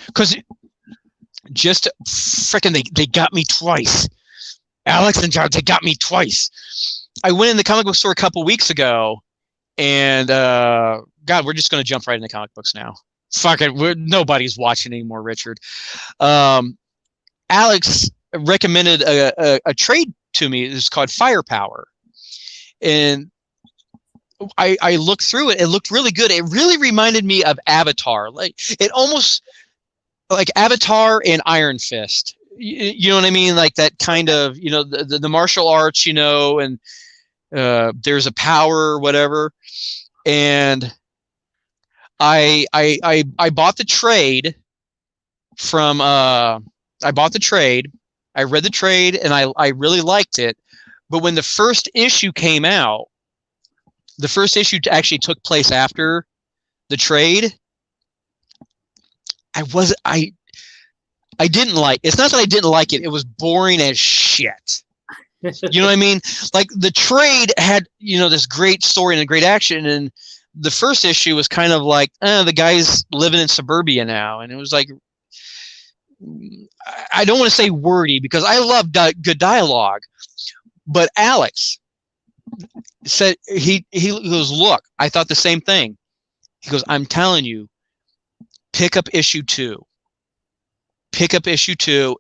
because just freaking they got me twice. Alex and John, they got me twice. I went in the comic book store a couple weeks ago, and God, we're just going to jump right into comic books now. Fuck it, nobody's watching anymore, Richard. Alex recommended a trade to me. It's called Firepower, and I looked through it. It looked really good. It really reminded me of Avatar. Like it almost like Avatar and Iron Fist. You know what I mean? Like that kind of, you know, the martial arts, you know, and there's a power or whatever. And I bought the trade from I bought the trade. I read the trade and I really liked it. But when the first issue came out, the first issue actually took place after the trade. I didn't like. It's not that I didn't like it. It was boring as shit. You know what I mean? Like the trade had, you know, this great story and a great action, and the first issue was kind of like, the guy's living in suburbia now, and it was like, I don't want to say wordy because I love good dialogue, but Alex said he goes, look, I thought the same thing. He goes, I'm telling you, pick up issue 2. Pick up issue 2.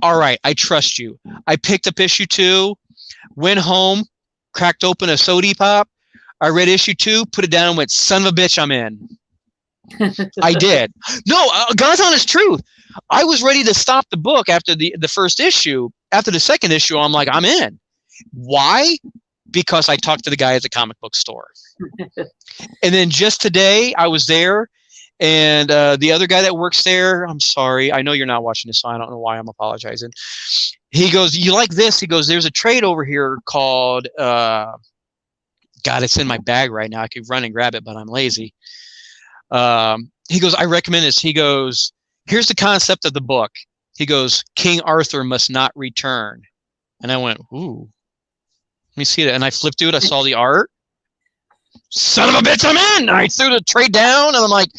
All right, I trust you. I picked up issue 2, went home, cracked open a soda pop. I read issue 2, put it down, and went, son of a bitch, I'm in. I did. No, God's honest truth. I was ready to stop the book after the first issue. After the second issue, I'm like, I'm in. Why? Because I talked to the guy at the comic book store. And then just today, I was there, and the other guy that works there, I'm sorry, I know you're not watching this, so I don't know why I'm apologizing. He goes, you like this? He goes, there's a trade over here called, God, it's in my bag right now. I could run and grab it, but I'm lazy. He goes, I recommend this. He goes, here's the concept of the book. He goes, King Arthur must not return. And I went, ooh, let me see that. And I flipped through it. I saw the art. Son of a bitch, I'm in. I threw the trade down, and I'm like,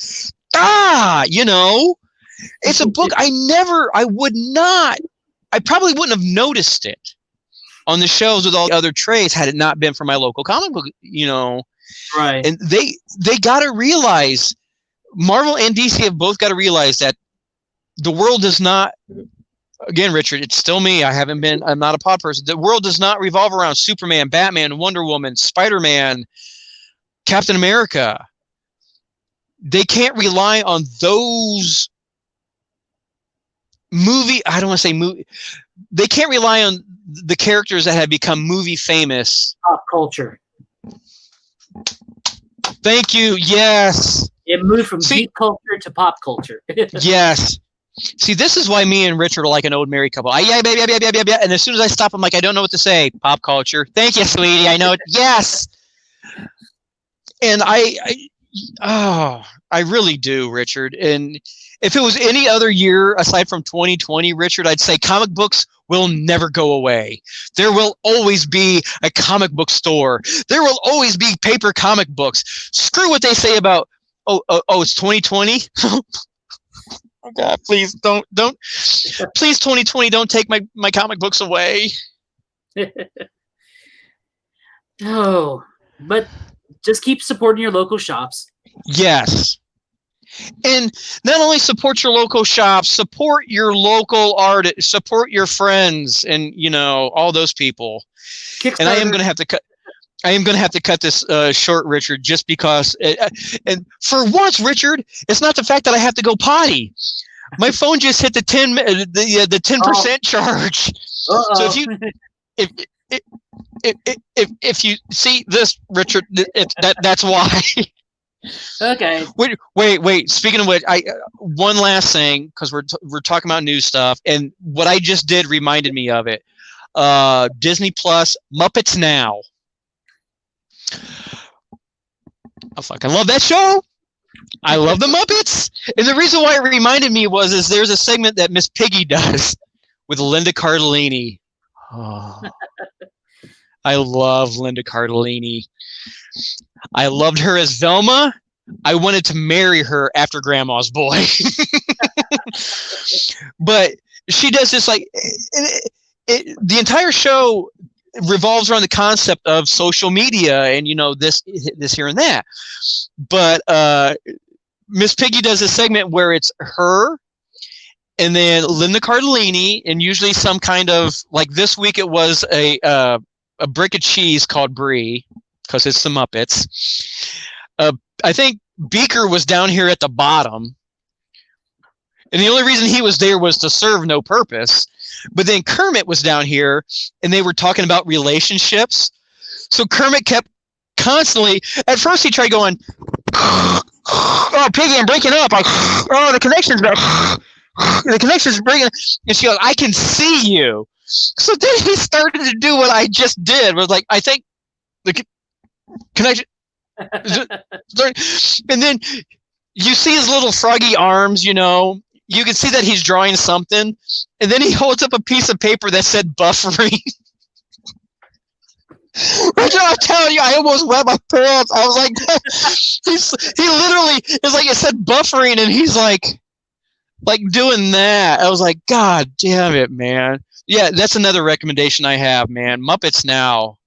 you know, it's a book I probably wouldn't have noticed it on the shelves with all the other trades had it not been for my local comic book, you know. Right. And they got to realize, Marvel and DC have both got to realize that the world does not, again, Richard, it's still me. I'm not a pod person. The world does not revolve around Superman, Batman, Wonder Woman, Spider-Man, Captain America. They can't rely on those I don't want to say movie. They can't rely on the characters that have become movie famous. Pop culture. Thank you. Yes. It moved from geek culture to pop culture. Yes. See, this is why me and Richard are like an old married couple. Yeah. And as soon as I stop, I'm like, I don't know what to say. Pop culture. Thank you, sweetie. I know it. Yes. And I really do, Richard. And if it was any other year aside from 2020, Richard, I'd say comic books will never go away. There will always be a comic book store. There will always be paper comic books. Screw what they say about, it's 2020. Oh God, please don't, please 2020, don't take my comic books away. Oh, but just keep supporting your local shops. Yes. And not only support your local shops, support your local artists, support your friends, and all those people. And I am going to have to cut. I am going to have to cut this short, Richard, just because. And for once, Richard, it's not the fact that I have to go potty. My phone just hit the 10% charge. Uh-oh. So if you see this, Richard, that's why. Okay. Wait. Speaking of which, one last thing, because we're talking about new stuff, and what I just did reminded me of it. Disney Plus, Muppets Now. I fucking love that show. I love the Muppets, and the reason why it reminded me is there's a segment that Miss Piggy does with Linda Cardellini. Oh, I love Linda Cardellini. I loved her as Velma. I wanted to marry her after Grandma's Boy. But she does this the entire show revolves around the concept of social media and this here and that. But Miss Piggy does a segment where it's her and then Linda Cardellini, and usually some kind of, like this week it was a brick of cheese called Brie, because it's the Muppets. I think Beaker was down here at the bottom, and the only reason he was there was to serve no purpose. But then Kermit was down here, and they were talking about relationships. So Kermit kept constantly, at first he tried going, oh, Piggy, I'm breaking up. The connection's breaking. And she goes, I can see you. So then he started to do what I just did. Was like, I think the connection. And then you see his little froggy arms, you can see that he's drawing something. And then he holds up a piece of paper that said buffering. Richard, I'm telling you, I almost wet my pants. I was like, he literally, it's like it said buffering, and he's like doing that. I was like, God damn it, man. Yeah, that's another recommendation I have, man. Muppets Now.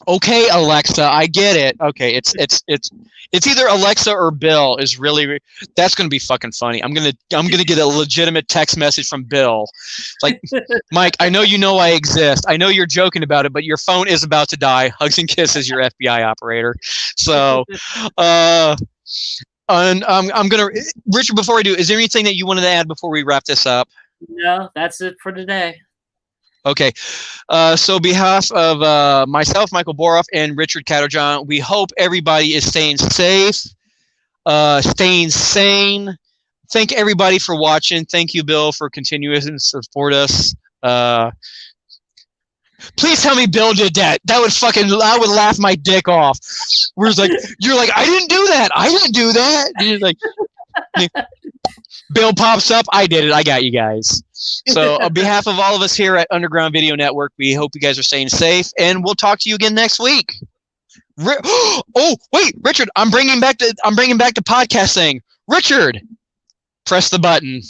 Okay, Alexa, I get it. Okay, it's either Alexa or Bill is really. That's gonna be fucking funny. I'm gonna get a legitimate text message from Bill, like, Mike, I know I exist. I know you're joking about it, but your phone is about to die. Hugs and kisses, your FBI operator. So, and I'm gonna, Richard. Before I do, is there anything that you wanted to add before we wrap this up? No, that's it for today. Okay, so behalf of myself, Michael Boroff, and Richard Catterjohn, we hope everybody is staying safe, staying sane. Thank everybody for watching. Thank you, Bill, for continuing to support us. Please tell me Bill did that. I would laugh my dick off. You're like, I didn't do that. I didn't do that. You're like, Bill pops up. I did it. I got you guys. So on behalf of all of us here at Underground Video Network, we hope you guys are staying safe, and we'll talk to you again next week. Oh, wait, Richard, I'm bringing back the podcast thing. Richard, press the button.